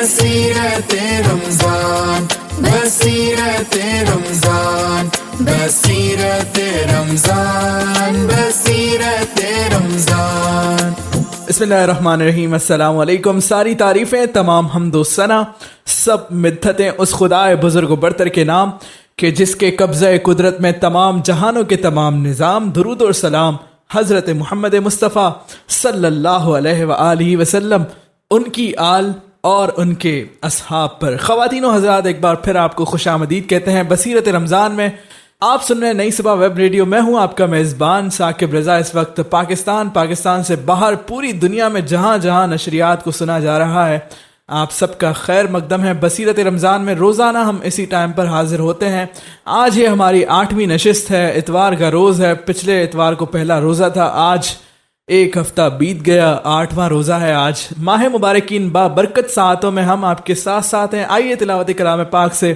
بصیرت رمضان بصیرت رمضان بصیرت رمضان بصیرت رمضان۔ بسم اللہ الرحمن الرحیم۔ السلام علیکم۔ ساری تعریفیں، تمام حمد و ثنا، سب مدحتیں اس خدائے بزرگ و برتر کے نام کہ جس کے قبضہ قدرت میں تمام جہانوں کے تمام نظام۔ درود اور سلام حضرت محمد مصطفیٰ صلی اللہ علیہ وآلہ وسلم، ان کی آل اور ان کے اصحاب پر۔ خواتین و حضرات، ایک بار پھر آپ کو خوش آمدید کہتے ہیں بصیرت رمضان میں۔ آپ سن رہے ہیں نئی صبح ویب ریڈیو، میں ہوں آپ کا میزبان ثاقب رضا۔ اس وقت پاکستان سے باہر پوری دنیا میں جہاں جہاں نشریات کو سنا جا رہا ہے، آپ سب کا خیر مقدم ہے۔ بصیرت رمضان میں روزانہ ہم اسی ٹائم پر حاضر ہوتے ہیں۔ آج یہ ہماری 8ویں نشست ہے، اتوار کا روز ہے۔ پچھلے اتوار کو پہلا روزہ تھا، آج ایک ہفتہ بیت گیا، 8واں روزہ ہے آج۔ ماہ مبارکین بابرکت ساعتوں میں ہم آپ کے ساتھ ساتھ ہیں۔ آئیے تلاوت کلام پاک سے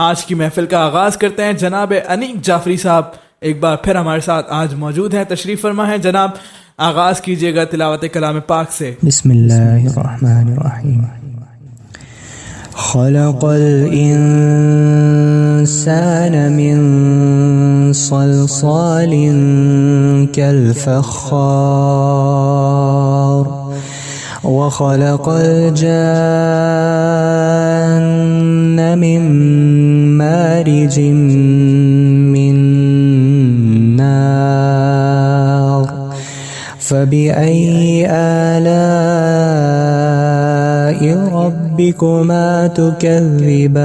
آج کی محفل کا آغاز کرتے ہیں۔ جناب انیق جعفری صاحب ایک بار پھر ہمارے ساتھ آج موجود ہیں، تشریف فرما ہے۔ جناب آغاز کیجئے گا تلاوت کلام پاک سے۔ بسم اللہ الرحمن الرحیم۔ خلق الانسان من صلصال كالفخار وخلق الجان من مارج من نار فبأي آلاء ربكما تكذبان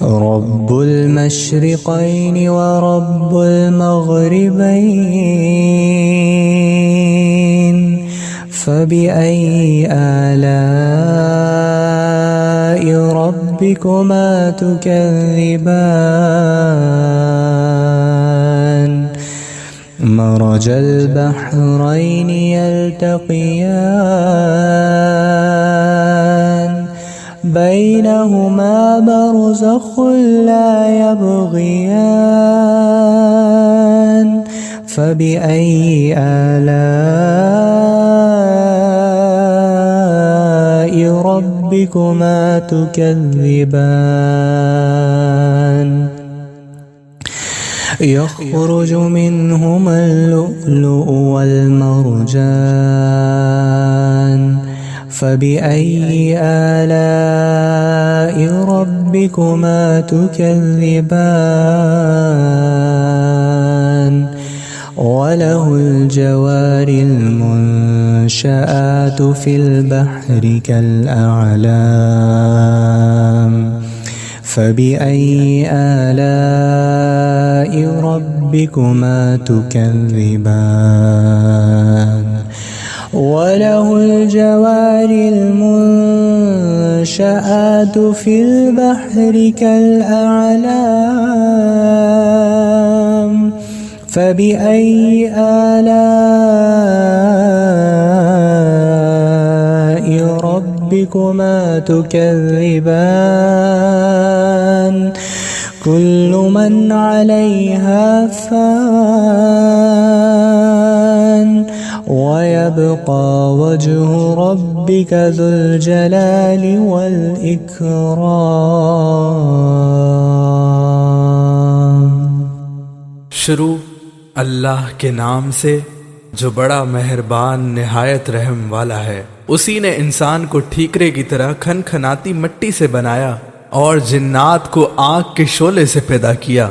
رب المشرقين ورب المغربين فبأي آلاء ربكما تكذبان مرج البحرين يلتقيان بينهما برزخ لا يبغيان فبأي آلاء ربكما تكذبان يخرج منهما اللؤلؤ والمرجان فبأي آلاء ربكما تكذبان وله الجوار المنشآت في البحر كالأعلام فبأي آلاء ربكما تكذبان وله الجوار المنشآت في البحر كالأعلام فبأي آلاء ربكما تكذبان كل من عليها فان ويبقى وجه ربك ذو الجلال والإكرام۔ شروع اللہ کے نام سے جو بڑا مہربان نہایت رحم والا ہے۔ اسی نے انسان کو ٹھیکرے کی طرح کھن کھناتی مٹی سے بنایا اور جنات کو آگ کے شعلے سے پیدا کیا۔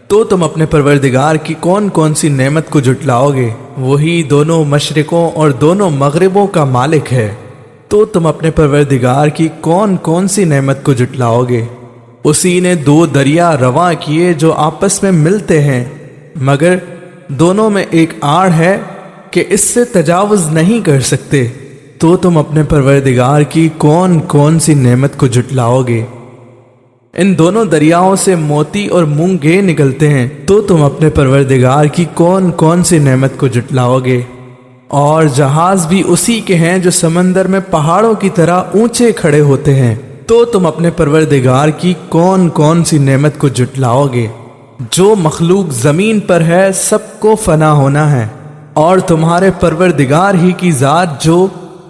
تو تم اپنے پروردگار کی کون کون سی نعمت کو جھٹلاؤ گے؟ وہی دونوں مشرقوں اور دونوں مغربوں کا مالک ہے۔ تو تم اپنے پروردگار کی کون کون سی نعمت کو جھٹلاؤ گے؟ اسی نے 2 دریا رواں کیے جو آپس میں ملتے ہیں، مگر دونوں میں ایک آڑ ہے کہ اس سے تجاوز نہیں کر سکتے۔ تو تم اپنے پروردگار کی کون کون سی نعمت کو جھٹلاؤ گے؟ ان دونوں دریاؤں سے موتی اور مونگے نکلتے ہیں، تو تم اپنے پروردگار کی کون کون سی نعمت کو جھٹلاؤ گے؟ اور جہاز بھی اسی کے ہیں جو سمندر میں پہاڑوں کی طرح اونچے کھڑے ہوتے ہیں، تو تم اپنے پروردگار کی کون کون سی نعمت کو جھٹلاؤ گے؟ جو مخلوق زمین پر ہے سب کو فنا ہونا ہے، اور تمہارے پروردگار ہی کی ذات جو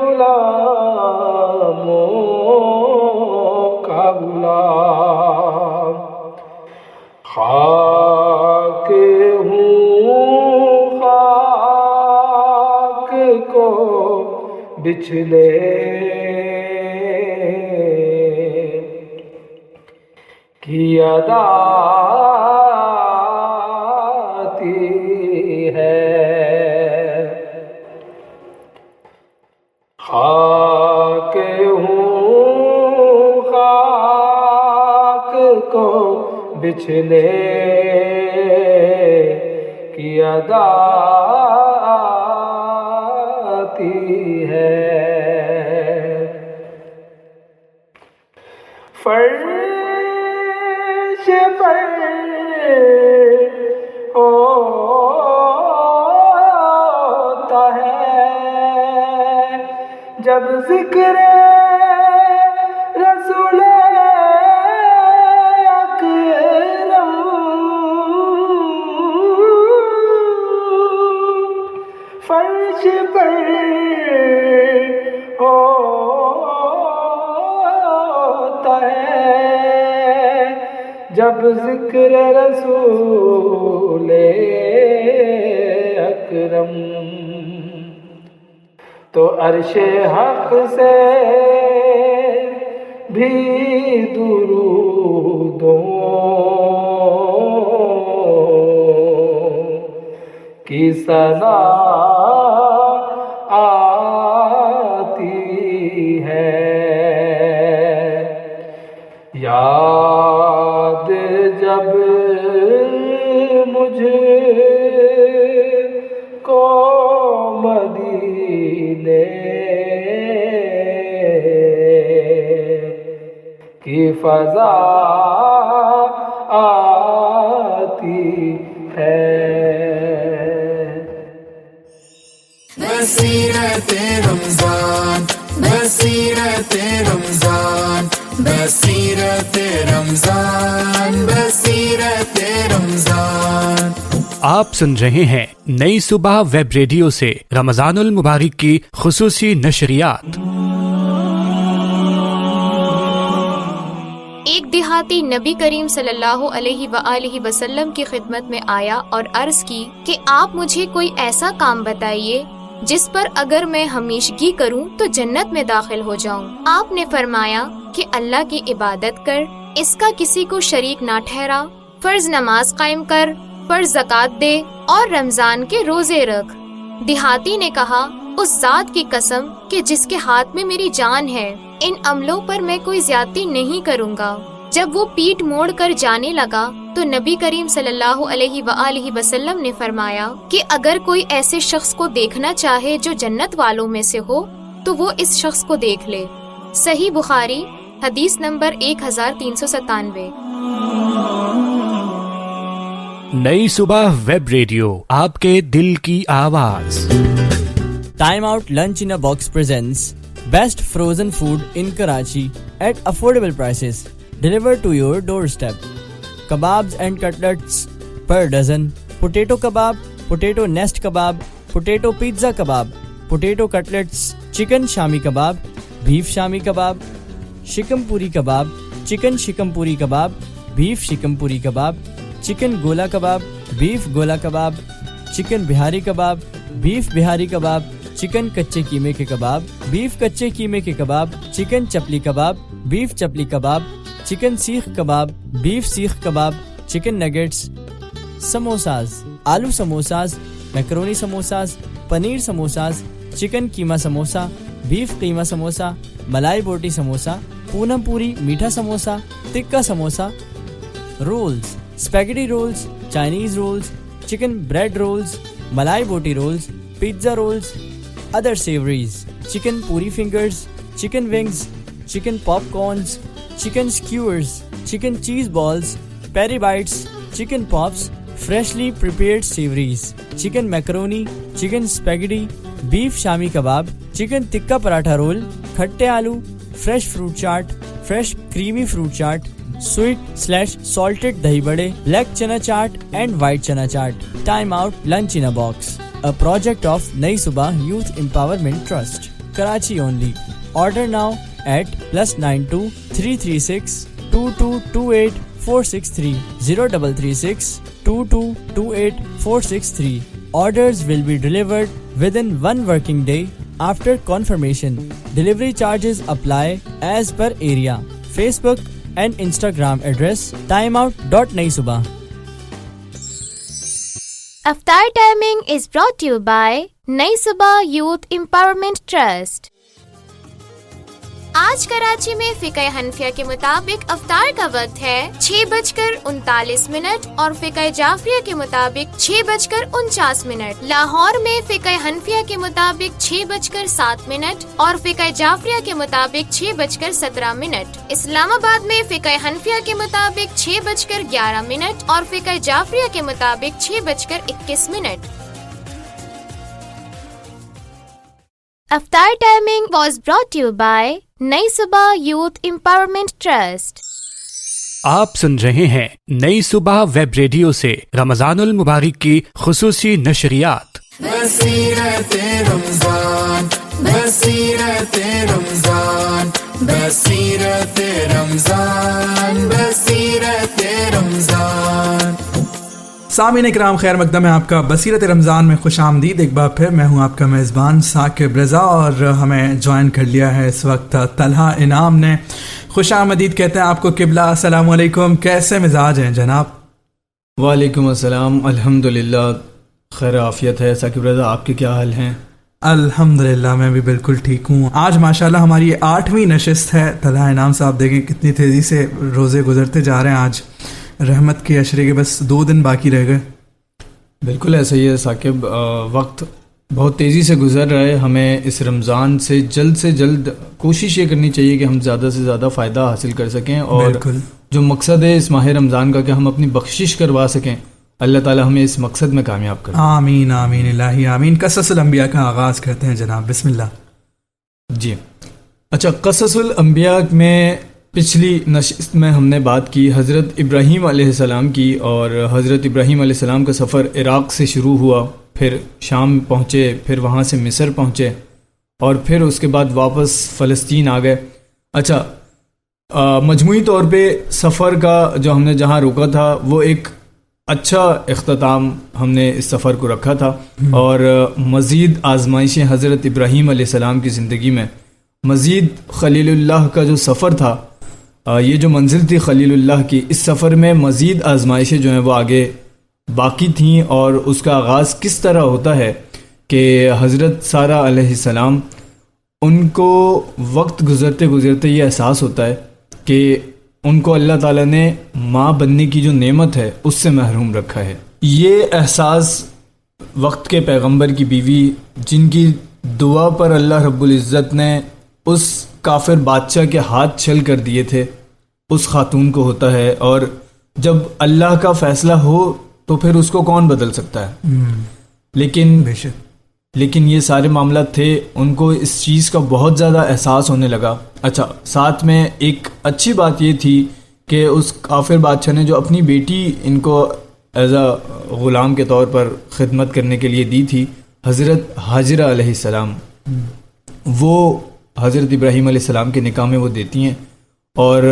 غلاموں کا غلام، خاک ہوں خاک کو بچھلے کی ادا آتی ہے، خاک ہوں خاک کو بچھلے کی ادا آتی ہے، فرش پر ہوتا ہے جب ذکر رسول اکرم، فرش پر ہوتا ہے جب ذکر رسول اکرم، تو عرش حق سے بھی درودوں کی صدا آتی ہے، یاد جب مجھ کو مدینے کی فضا آتی ہے، بصیرت رمضان بصیرت رمضان بصیرت رمضان بصیرت رمضان۔ آپ سن رہے ہیں نئی صبح ویب ریڈیو سے رمضان المبارک کی خصوصی نشریات۔ ایک دیہاتی نبی کریم صلی اللہ علیہ وآلہ وسلم کی خدمت میں آیا اور عرض کی کہ آپ مجھے کوئی ایسا کام بتائیے جس پر اگر میں ہمیشگی کروں تو جنت میں داخل ہو جاؤں۔ آپ نے فرمایا کہ اللہ کی عبادت کر، اس کا کسی کو شریک نہ ٹھہرا، فرض نماز قائم کر، فرض زکوٰۃ دے اور رمضان کے روزے رکھ۔ دیہاتی نے کہا، اس ذات کی قسم کہ جس کے ہاتھ میں میری جان ہے، ان عملوں پر میں کوئی زیادتی نہیں کروں گا۔ جب وہ پیٹ موڑ کر جانے لگا تو نبی کریم صلی اللہ علیہ وآلہ وسلم نے فرمایا کہ اگر کوئی ایسے شخص کو دیکھنا چاہے جو جنت والوں میں سے ہو تو وہ اس شخص کو دیکھ لے۔ صحیح بخاری حدیث نمبر 1397۔ نئی صبح ویب ریڈیو، آپ کے دل کی آواز۔ Time Out Lunch in a Box presents best frozen food in Karachi at affordable prices, delivered to your doorstep. Kebabs and cutlets per dozen, potato kebab, potato nest kebab, potato pizza kebab, potato cutlets, chicken shami kebab, beef shami kebab, shikam puri kebab, chicken shikam puri kebab, beef shikam puri kebab, chicken gola kebab, beef gola kebab, chicken bihari kebab, beef bihari kebab, chicken کچے قیمے کے کباب، beef کچے قیمے کے kebab, chicken chapli kebab, beef chapli kebab, chicken seekh kebab, beef seekh kebab, chicken nuggets, samosas, aloo samosas, macaroni samosas, paneer samosas, chicken keema samosa, beef keema samosa, malai boti samosa, پونم پوری میٹھا samosa, tikka samosa, rolls, spaghetti rolls, Chinese rolls, chicken bread rolls, malai boti rolls, pizza rolls, other savories, chicken puri fingers, chicken wings, chicken popcorns, chicken skewers, chicken cheese balls, peri bites, chicken pops, freshly prepared savories, chicken macaroni, chicken spaghetti, beef shami kebab, chicken tikka paratha roll, khatte aloo, fresh fruit chaat, fresh creamy fruit chaat, sweet/salted dahi bade, black chana chaat and white chana chaat. Time Out Lunch in a Box, a project of Nai Subah Youth Empowerment Trust. Karachi only. Order now at +92 336 2228 463 0336 2228 463. Orders will be delivered within 1 working day after confirmation. Delivery charges apply as per area. Facebook and Instagram address timeout.naisubah. Aftar timing is brought to you by Nai Subah Youth Empowerment Trust. آج کراچی میں فقہ حنفیہ کے مطابق افطار کا وقت ہے 6:39 اور فقہ جعفریہ کے مطابق 6:49. لاہور میں فقہ حنفیہ کے مطابق 6:07 اور فقہ جعفریہ کے مطابق 6:17. اسلام آباد میں فقہ حنفیہ کے مطابق 6:11 اور فقہ جعفریہ کے مطابق 6:21. Aftar timing was brought to you by Nai Subah Youth Empowerment Trust. آپ سن رہے ہیں نئی صبح ویب ریڈیو سے رمضان المبارک کی خصوصی نشریات. بصیرت رمضان بصیرت رمضان بصیرت رمضان بصیرت رمضان. سامعین کرام، خیر مقدم ہے آپ کا بصیرت رمضان میں خوش آمدید. ایک بار پھر میں ہوں آپ کا میزبان ثاقب رضا، اور ہمیں جوائن کر لیا ہے اس وقت طلحہ انعام نے. خوش آمدید کہتے ہیں آپ کو قبلہ. السلام علیکم، کیسے مزاج ہیں جناب؟ وعلیکم السلام، الحمدللہ خیر عافیت ہے. ثاقب رضا، آپ کے کیا حال ہیں؟ الحمدللہ میں بھی بالکل ٹھیک ہوں. آج ماشاءاللہ ہماری یہ 8ویں نشست ہے. طلحہ انعام صاحب دیکھیں کتنی تیزی سے روزے گزرتے جا رہے ہیں. آج رحمت کے عشرے کے بس 2 دن باقی رہ گئے. بالکل ایسا ہی ہے ثاقب، وقت بہت تیزی سے گزر رہا ہے. ہمیں اس رمضان سے جلد کوشش یہ کرنی چاہیے کہ ہم زیادہ سے زیادہ فائدہ حاصل کر سکیں، اور بالکل جو مقصد ہے اس ماہ رمضان کا کہ ہم اپنی بخشش کروا سکیں، اللہ تعالی ہمیں اس مقصد میں کامیاب کرے. آمین آمین الہی آمین. قصص الانبیاء کا آغاز کرتے ہیں جناب، بسم اللہ. جی اچھا، قصص الانبیاء میں پچھلی نشست میں ہم نے بات کی حضرت ابراہیم علیہ السلام کی، اور حضرت ابراہیم علیہ السلام کا سفر عراق سے شروع ہوا، پھر شام پہنچے، پھر وہاں سے مصر پہنچے، اور پھر اس کے بعد واپس فلسطین آ گئے. اچھا، مجموعی طور پہ سفر کا جو ہم نے جہاں روکا تھا وہ ایک اچھا اختتام ہم نے اس سفر کو رکھا تھا، اور مزید آزمائشیں حضرت ابراہیم علیہ السلام کی زندگی میں، مزید خلیل اللہ کا جو سفر تھا، یہ جو منزل تھی خلیل اللہ کی، اس سفر میں مزید آزمائشیں جو ہیں وہ آگے باقی تھیں. اور اس کا آغاز کس طرح ہوتا ہے کہ حضرت سارہ علیہ السلام، ان کو وقت گزرتے گزرتے یہ احساس ہوتا ہے کہ ان کو اللہ تعالیٰ نے ماں بننے کی جو نعمت ہے اس سے محروم رکھا ہے. یہ احساس وقت کے پیغمبر کی بیوی، جن کی دعا پر اللہ رب العزت نے اس کافر بادشاہ کے ہاتھ چھل کر دیے تھے، اس خاتون کو ہوتا ہے. اور جب اللہ کا فیصلہ ہو تو پھر اس کو کون بدل سکتا ہے؟ لیکن یہ سارے معاملات تھے، ان کو اس چیز کا بہت زیادہ احساس ہونے لگا. اچھا، ساتھ میں ایک اچھی بات یہ تھی کہ اس کافر بادشاہ نے جو اپنی بیٹی ان کو ایز اے غلام کے طور پر خدمت کرنے کے لیے دی تھی، حضرت ہاجرہ علیہ السلام، وہ حضرت ابراہیم علیہ السلام کے نکاح میں وہ دیتی ہیں، اور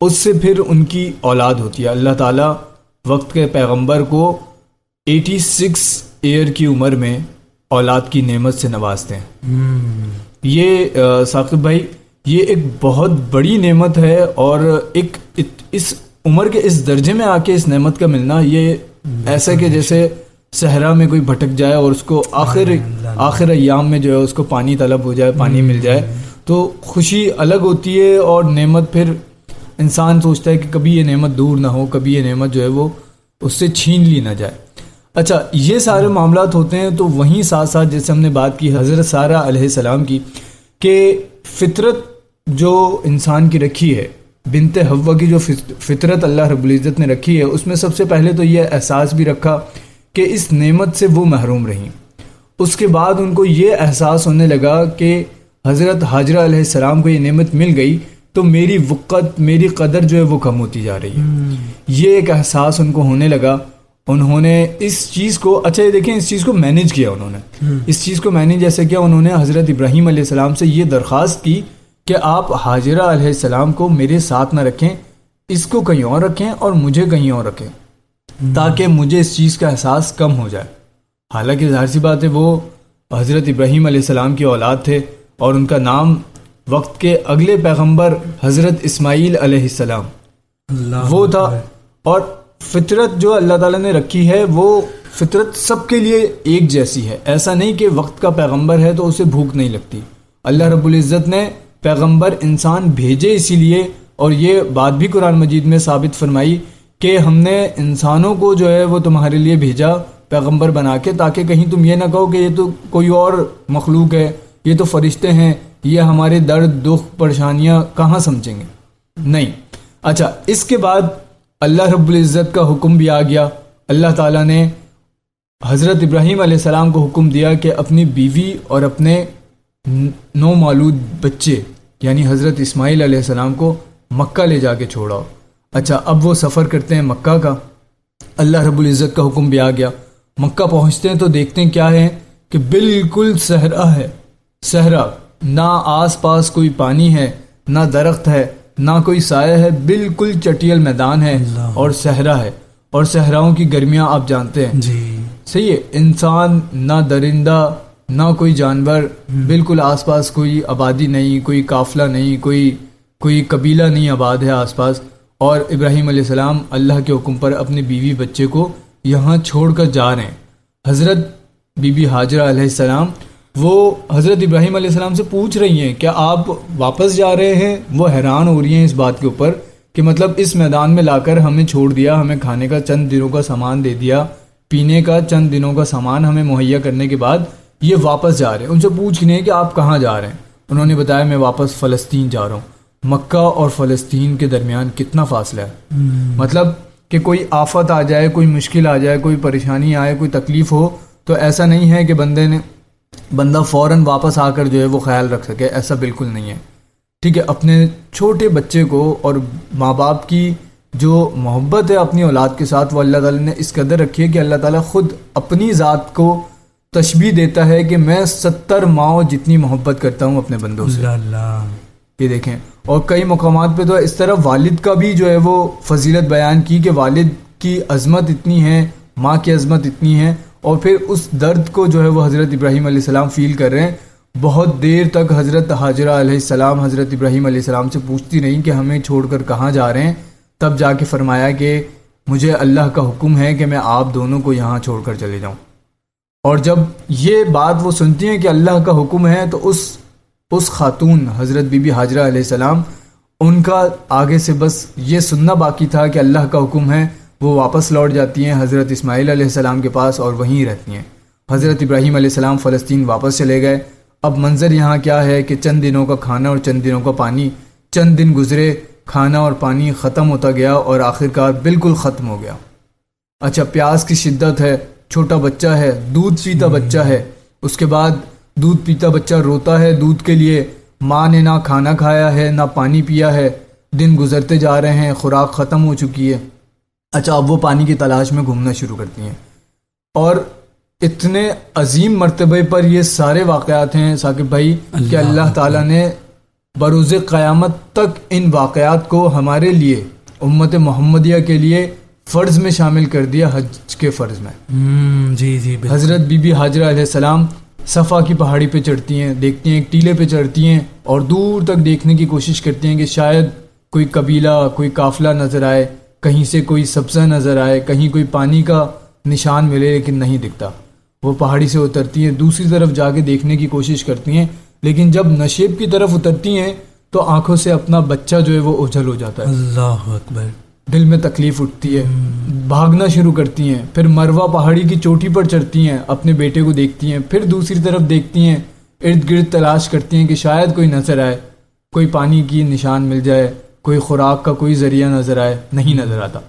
اس سے پھر ان کی اولاد ہوتی ہے. اللہ تعالیٰ وقت کے پیغمبر کو 86 ایئر کی عمر میں اولاد کی نعمت سے نوازتے ہیں. یہ ثاقب بھائی، یہ ایک بہت بڑی نعمت ہے، اور ایک اس عمر کے اس درجے میں آ کے اس نعمت کا ملنا، یہ ایسا کہ جیسے صحرا میں کوئی بھٹک جائے اور اس کو آخر ایام میں جو ہے اس کو پانی طلب ہو جائے، پانی مل جائے، تو خوشی الگ ہوتی ہے. اور نعمت پھر انسان سوچتا ہے کہ کبھی یہ نعمت دور نہ ہو، کبھی یہ نعمت جو ہے وہ اس سے چھین لی نہ جائے. اچھا، یہ سارے معاملات ہوتے ہیں. تو وہیں ساتھ ساتھ جیسے ہم نے بات کی حضرت سارہ علیہ السلام کی، کہ فطرت جو انسان کی رکھی ہے، بنت حوا کی جو فطرت اللہ رب العزت نے رکھی ہے، اس میں سب سے پہلے تو یہ احساس بھی رکھا کہ اس نعمت سے وہ محروم رہیں. اس کے بعد ان کو یہ احساس ہونے لگا کہ حضرت ہاجرہ علیہ السلام کو یہ نعمت مل گئی تو میری وقت، میری قدر جو ہے وہ کم ہوتی جا رہی ہے. یہ ایک احساس ان کو ہونے لگا. انہوں نے اس چیز کو، اچھا یہ دیکھیں اس چیز کو مینیج کیا انہوں نے، اس چیز کو مینیج ایسے کیا، انہوں نے حضرت ابراہیم علیہ السلام سے یہ درخواست کی کہ آپ ہاجرہ علیہ السلام کو میرے ساتھ نہ رکھیں، اس کو کہیں اور رکھیں اور مجھے کہیں اور رکھیں، تاکہ مجھے اس چیز کا احساس کم ہو جائے۔ حالانکہ ظاہر سی بات ہے وہ حضرت ابراہیم علیہ السلام کی اولاد تھے، اور ان کا نام وقت کے اگلے پیغمبر حضرت اسماعیل علیہ السلام وہ تھا۔ اور فطرت جو اللہ تعالیٰ نے رکھی ہے وہ فطرت سب کے لیے ایک جیسی ہے، ایسا نہیں کہ وقت کا پیغمبر ہے تو اسے بھوک نہیں لگتی۔ اللہ رب العزت نے پیغمبر انسان بھیجے اسی لیے، اور یہ بات بھی قرآن مجید میں ثابت فرمائی کہ ہم نے انسانوں کو جو ہے وہ تمہارے لیے بھیجا پیغمبر بنا کے، تاکہ کہیں تم یہ نہ کہو کہ یہ تو کوئی اور مخلوق ہے، یہ تو فرشتے ہیں، یہ ہمارے درد دکھ پریشانیاں کہاں سمجھیں گے، نہیں۔ اچھا، اس کے بعد اللہ رب العزت کا حکم بھی آ گیا۔ اللہ تعالیٰ نے حضرت ابراہیم علیہ السلام کو حکم دیا کہ اپنی بیوی اور اپنے نو مولود بچے یعنی حضرت اسماعیل علیہ السلام کو مکہ لے جا کے چھوڑاؤ۔ اچھا، اب وہ سفر کرتے ہیں مکہ کا، اللہ رب العزت کا حکم بھی آ گیا۔ مکہ پہنچتے ہیں تو دیکھتے ہیں کیا ہے کہ بالکل صحرا ہے، صحرا، نہ آس پاس کوئی پانی ہے، نہ درخت ہے، نہ کوئی سایہ ہے، بالکل چٹیل میدان ہے اور صحرا ہے، اور صحراؤں کی گرمیاں آپ جانتے ہیں جی صحیح ہے، انسان نہ درندہ نہ کوئی جانور، بالکل آس پاس کوئی آبادی نہیں، کوئی قافلہ نہیں، کوئی قبیلہ نہیں آباد ہے آس پاس۔ اور ابراہیم علیہ السلام اللہ کے حکم پر اپنے بیوی بچے کو یہاں چھوڑ کر جا رہے ہیں۔ حضرت بی بی ہاجرہ علیہ السلام وہ حضرت ابراہیم علیہ السلام سے پوچھ رہی ہیں کہ آپ واپس جا رہے ہیں؟ وہ حیران ہو رہی ہیں اس بات کے اوپر کہ مطلب اس میدان میں لا کر ہمیں چھوڑ دیا، ہمیں کھانے کا چند دنوں کا سامان دے دیا، پینے کا چند دنوں کا سامان ہمیں مہیا کرنے کے بعد یہ واپس جا رہے ہیں۔ ان سے پوچھ رہے ہیں کہ آپ کہاں جا رہے ہیں؟ انہوں نے بتایا میں واپس فلسطین جا رہا ہوں۔ مکہ اور فلسطین کے درمیان کتنا فاصلہ ہے، مطلب کہ کوئی آفت آ جائے، کوئی مشکل آ جائے، کوئی پریشانی آئے، کوئی تکلیف ہو تو ایسا نہیں ہے کہ بندہ فوراً واپس آ کر جو ہے وہ خیال رکھ سکے، ایسا بالکل نہیں ہے۔ ٹھیک ہے، اپنے چھوٹے بچے کو اور ماں باپ کی جو محبت ہے اپنی اولاد کے ساتھ وہ اللہ تعالیٰ نے اس قدر رکھی ہے کہ اللہ تعالیٰ خود اپنی ذات کو تشبیہ دیتا ہے کہ میں 70 ماؤں جتنی محبت کرتا ہوں اپنے بندوں سے۔ یہ دیکھیں، اور کئی مقامات پہ تو اس طرح والد کا بھی جو ہے وہ فضیلت بیان کی کہ والد کی عظمت اتنی ہے، ماں کی عظمت اتنی ہے، اور پھر اس درد کو جو ہے وہ حضرت ابراہیم علیہ السلام فیل کر رہے ہیں۔ بہت دیر تک حضرت ہاجرہ علیہ السلام حضرت ابراہیم علیہ السلام سے پوچھتی رہیں کہ ہمیں چھوڑ کر کہاں جا رہے ہیں، تب جا کے فرمایا کہ مجھے اللہ کا حکم ہے کہ میں آپ دونوں کو یہاں چھوڑ کر چلے جاؤں۔ اور جب یہ بات وہ سنتی ہیں کہ اللہ کا حکم ہے تو اس خاتون حضرت بی بی ہاجرہ علیہ السلام ان کا آگے سے بس یہ سننا باقی تھا کہ اللہ کا حکم ہے، وہ واپس لوٹ جاتی ہیں حضرت اسماعیل علیہ السلام کے پاس اور وہیں رہتی ہیں۔ حضرت ابراہیم علیہ السلام فلسطین واپس چلے گئے۔ اب منظر یہاں کیا ہے کہ چند دنوں کا کھانا اور چند دنوں کا پانی، چند دن گزرے، کھانا اور پانی ختم ہوتا گیا اور آخرکار بالکل ختم ہو گیا۔ اچھا، پیاس کی شدت ہے، چھوٹا بچہ ہے، دودھ پیتا بچہ ہے، اس کے بعد دودھ پیتا بچہ روتا ہے دودھ کے لیے، ماں نے نہ کھانا کھایا ہے نہ پانی پیا ہے، دن گزرتے جا رہے ہیں، خوراک ختم ہو چکی ہے۔ اچھا، اب وہ پانی کی تلاش میں گھومنا شروع کرتی ہیں، اور اتنے عظیم مرتبے پر یہ سارے واقعات ہیں ثاقب بھائی کہ اللہ تعالیٰ نے بروز قیامت تک ان واقعات کو ہمارے لیے امت محمدیہ کے لیے فرض میں شامل کر دیا، حج کے فرض میں۔ جی حضرت بی بی ہاجرہ علیہ السلام صفا کی پہاڑی پہ چڑھتی ہیں، دیکھتی ہیں ایک ٹیلے پہ چڑھتی ہیں اور دور تک دیکھنے کی کوشش کرتی ہیں کہ شاید کوئی قبیلہ، کوئی قافلہ نظر آئے، کہیں سے کوئی سبزہ نظر آئے، کہیں کوئی پانی کا نشان ملے، لیکن نہیں دکھتا۔ وہ پہاڑی سے اترتی ہیں، دوسری طرف جا کے دیکھنے کی کوشش کرتی ہیں، لیکن جب نشیب کی طرف اترتی ہیں تو آنکھوں سے اپنا بچہ جو ہے وہ اوجھل ہو جاتا ہے۔ اللہ اکبر، دل میں تکلیف اٹھتی ہے، بھاگنا شروع کرتی ہیں، پھر مروہ پہاڑی کی چوٹی پر چڑھتی ہیں، اپنے بیٹے کو دیکھتی ہیں، پھر دوسری طرف دیکھتی ہیں، ارد گرد تلاش کرتی ہیں کہ شاید کوئی نظر آئے، کوئی پانی کی نشان مل جائے، کوئی خوراک کا کوئی ذریعہ نظر آئے، نہیں نظر آتا۔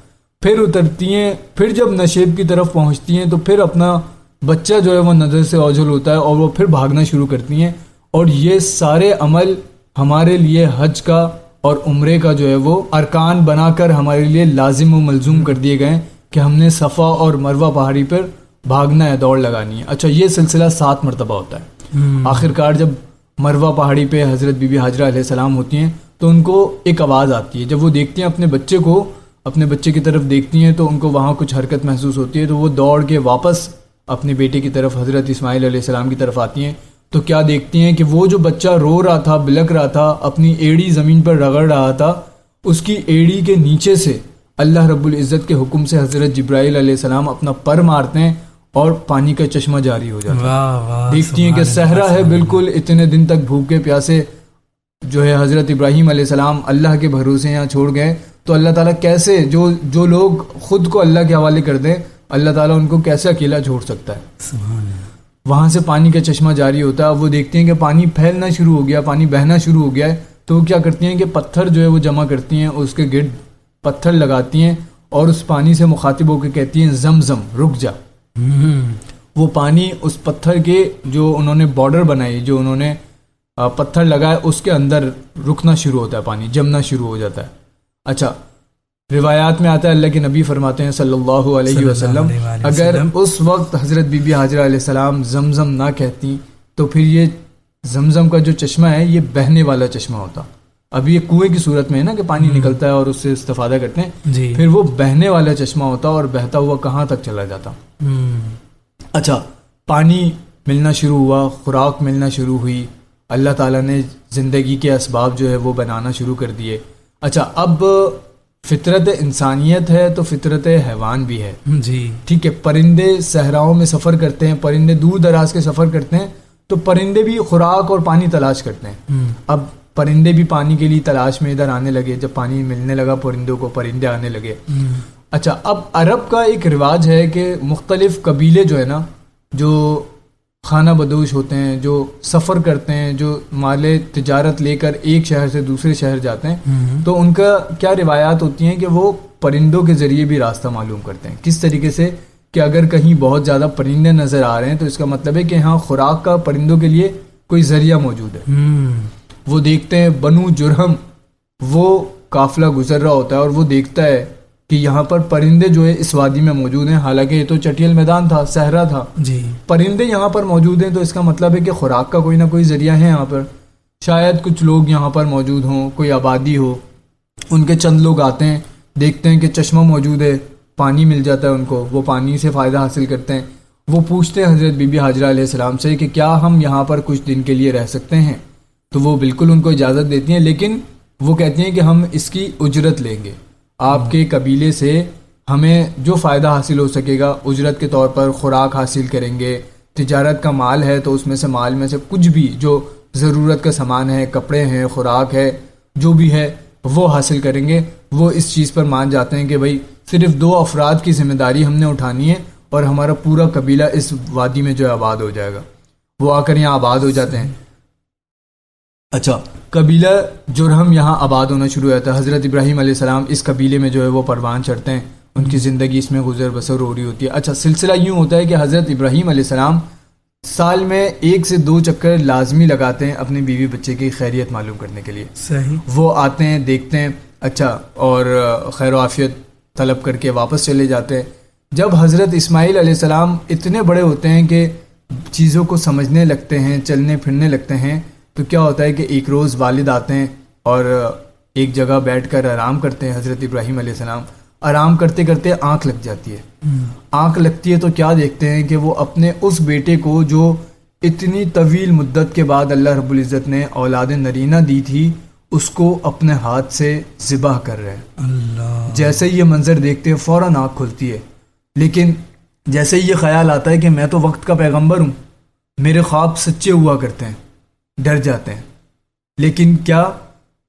پھر اترتی ہیں، پھر جب نشیب کی طرف پہنچتی ہیں تو پھر اپنا بچہ جو ہے وہ نظر سے اوجھل ہوتا ہے اور وہ پھر بھاگنا شروع کرتی ہیں۔ اور یہ سارے عمل ہمارے لیے حج کا اور عمرے کا جو ہے وہ ارکان بنا کر ہمارے لیے لازم و ملزوم کر دیے گئے کہ ہم نے صفا اور مروہ پہاڑی پر بھاگنا ہے، دوڑ لگانی ہے. اچھا یہ سلسلہ 7 مرتبہ ہوتا ہے. آخر کار جب مروہ پہاڑی پہ حضرت بی بی حاجرہ علیہ السلام ہوتی ہیں تو ان کو ایک آواز آتی ہے. جب وہ دیکھتی ہیں اپنے بچے کو، اپنے بچے کی طرف دیکھتی ہیں تو ان کو وہاں کچھ حرکت محسوس ہوتی ہے، تو وہ دوڑ کے واپس اپنے بیٹے کی طرف حضرت اسماعیل علیہ السلام کی طرف آتی ہیں. تو کیا دیکھتی ہیں کہ وہ جو بچہ رو رہا تھا، بلک رہا تھا، اپنی ایڑی زمین پر رگڑ رہا تھا، اس کی ایڑی کے نیچے سے اللہ رب العزت کے حکم سے حضرت جبرائیل علیہ السلام اپنا پر مارتے ہیں اور پانی کا چشمہ جاری ہو جاتا ہے. دیکھتی ہیں کہ صحرا ہے بالکل، اتنے دن تک بھوکے پیاسے جو ہے حضرت ابراہیم علیہ السلام اللہ کے بھروسے یہاں چھوڑ گئے، تو اللہ تعالیٰ کیسے جو لوگ خود کو اللہ کے حوالے کر دیں، اللہ تعالیٰ ان کو کیسے اکیلا چھوڑ سکتا ہے. وہاں سے پانی کا چشمہ جاری ہوتا ہے. وہ دیکھتے ہیں کہ پانی پھیلنا شروع ہو گیا، پانی بہنا شروع ہو گیا ہے. تو وہ کیا کرتی ہیں کہ پتھر جو ہے وہ جمع کرتی ہیں، اس کے گرد پتھر لگاتی ہیں اور اس پانی سے مخاطب ہو کے کہتی ہیں زمزم رک جا. وہ پانی اس پتھر کے جو انہوں نے بارڈر بنائی، جو انہوں نے پتھر لگائے، اس کے اندر رکنا شروع ہوتا ہے، پانی جمنا شروع ہو جاتا ہے. اچھا روایات میں آتا ہے، اللہ کے نبی فرماتے ہیں صلی اللہ علیہ وسلم، اگر اس وقت حضرت بی بی حاجرہ علیہ السلام زمزم نہ کہتی تو پھر یہ زمزم کا جو چشمہ ہے یہ بہنے والا چشمہ ہوتا. اب یہ کنویں کی صورت میں ہے نا کہ پانی نکلتا ہے اور اس سے استفادہ کرتے ہیں، پھر وہ بہنے والا چشمہ ہوتا اور بہتا ہوا کہاں تک چلا جاتا. اچھا پانی ملنا شروع ہوا، خوراک ملنا شروع ہوئی، اللہ تعالیٰ نے زندگی کے اسباب جو ہے وہ بنانا شروع کر دیے. اچھا اب فطرت انسانیت ہے تو فطرت حیوان بھی ہے. جی ٹھیک ہے، پرندے صحراؤں میں سفر کرتے ہیں، پرندے دور دراز کے سفر کرتے ہیں، تو پرندے بھی خوراک اور پانی تلاش کرتے ہیں. اب پرندے بھی پانی کے لیے تلاش میں ادھر آنے لگے. جب پانی ملنے لگا پرندوں کو، پرندے آنے لگے. اچھا اب عرب کا ایک رواج ہے کہ مختلف قبیلے جو ہے نا، جو خانہ بدوش ہوتے ہیں، جو سفر کرتے ہیں، جو مال تجارت لے کر ایک شہر سے دوسرے شہر جاتے ہیں، تو ان کا کیا روایات ہوتی ہیں کہ وہ پرندوں کے ذریعے بھی راستہ معلوم کرتے ہیں. کس طریقے سے کہ اگر کہیں بہت زیادہ پرندے نظر آ رہے ہیں تو اس کا مطلب ہے کہ ہاں خوراک کا پرندوں کے لیے کوئی ذریعہ موجود ہے. وہ دیکھتے ہیں بنو جرہم، وہ قافلہ گزر رہا ہوتا ہے اور وہ دیکھتا ہے کہ یہاں پر پرندے جو ہے اس وادی میں موجود ہیں، حالانکہ یہ تو چٹیل میدان تھا، صحرا تھا. جی پرندے یہاں پر موجود ہیں تو اس کا مطلب ہے کہ خوراک کا کوئی نہ کوئی ذریعہ ہے یہاں پر. شاید کچھ لوگ یہاں پر موجود ہوں، کوئی آبادی ہو. ان کے چند لوگ آتے ہیں، دیکھتے ہیں کہ چشمہ موجود ہے، پانی مل جاتا ہے ان کو، وہ پانی سے فائدہ حاصل کرتے ہیں. وہ پوچھتے ہیں حضرت بی بی حاجرہ علیہ السلام سے کہ کیا ہم یہاں پر کچھ دن کے لیے رہ سکتے ہیں؟ تو وہ بالکل ان کو اجازت دیتی ہیں، لیکن وہ کہتی ہیں کہ ہم اس کی اجرت لیں گے، آپ کے قبیلے سے ہمیں جو فائدہ حاصل ہو سکے گا اجرت کے طور پر خوراک حاصل کریں گے. تجارت کا مال ہے تو اس میں سے مال میں سے کچھ بھی جو ضرورت کا سامان ہے، کپڑے ہیں، خوراک ہے، جو بھی ہے وہ حاصل کریں گے. وہ اس چیز پر مان جاتے ہیں کہ بھائی صرف 2 افراد کی ذمہ داری ہم نے اٹھانی ہے اور ہمارا پورا قبیلہ اس وادی میں جو ہے آباد ہو جائے گا. وہ آ کر یہاں آباد ہو جاتے ہیں. اچھا قبیلہ جرہم یہاں آباد ہونا شروع ہوتا ہے. حضرت ابراہیم علیہ السلام اس قبیلے میں جو ہے وہ پروان چڑھتے ہیں، ان کی زندگی اس میں گزر بسر ہو رہی ہوتی ہے. اچھا سلسلہ یوں ہوتا ہے کہ حضرت ابراہیم علیہ السلام سال میں 1 سے 2 چکر لازمی لگاتے ہیں اپنے بیوی بچے کی خیریت معلوم کرنے کے لیے. صحیح. وہ آتے ہیں، دیکھتے ہیں، اچھا اور خیر و عافیت طلب کر کے واپس چلے جاتے ہیں. جب حضرت اسماعیل علیہ السلام اتنے بڑے ہوتے ہیں کہ چیزوں کو سمجھنے لگتے ہیں، چلنے پھرنے لگتے ہیں، تو کیا ہوتا ہے کہ ایک روز والد آتے ہیں اور ایک جگہ بیٹھ کر آرام کرتے ہیں. حضرت ابراہیم علیہ السلام آرام کرتے کرتے آنکھ لگ جاتی ہے. آنکھ لگتی ہے تو کیا دیکھتے ہیں کہ وہ اپنے اس بیٹے کو جو اتنی طویل مدت کے بعد اللہ رب العزت نے اولاد نرینہ دی تھی، اس کو اپنے ہاتھ سے ذبح کر رہے ہیں. اللہ. جیسے یہ منظر دیکھتے ہیں فوراً آنکھ کھلتی ہے، لیکن جیسے یہ خیال آتا ہے کہ میں تو وقت کا پیغمبر ہوں، میرے خواب سچے ہوا کرتے ہیں، ڈر جاتے ہیں. لیکن کیا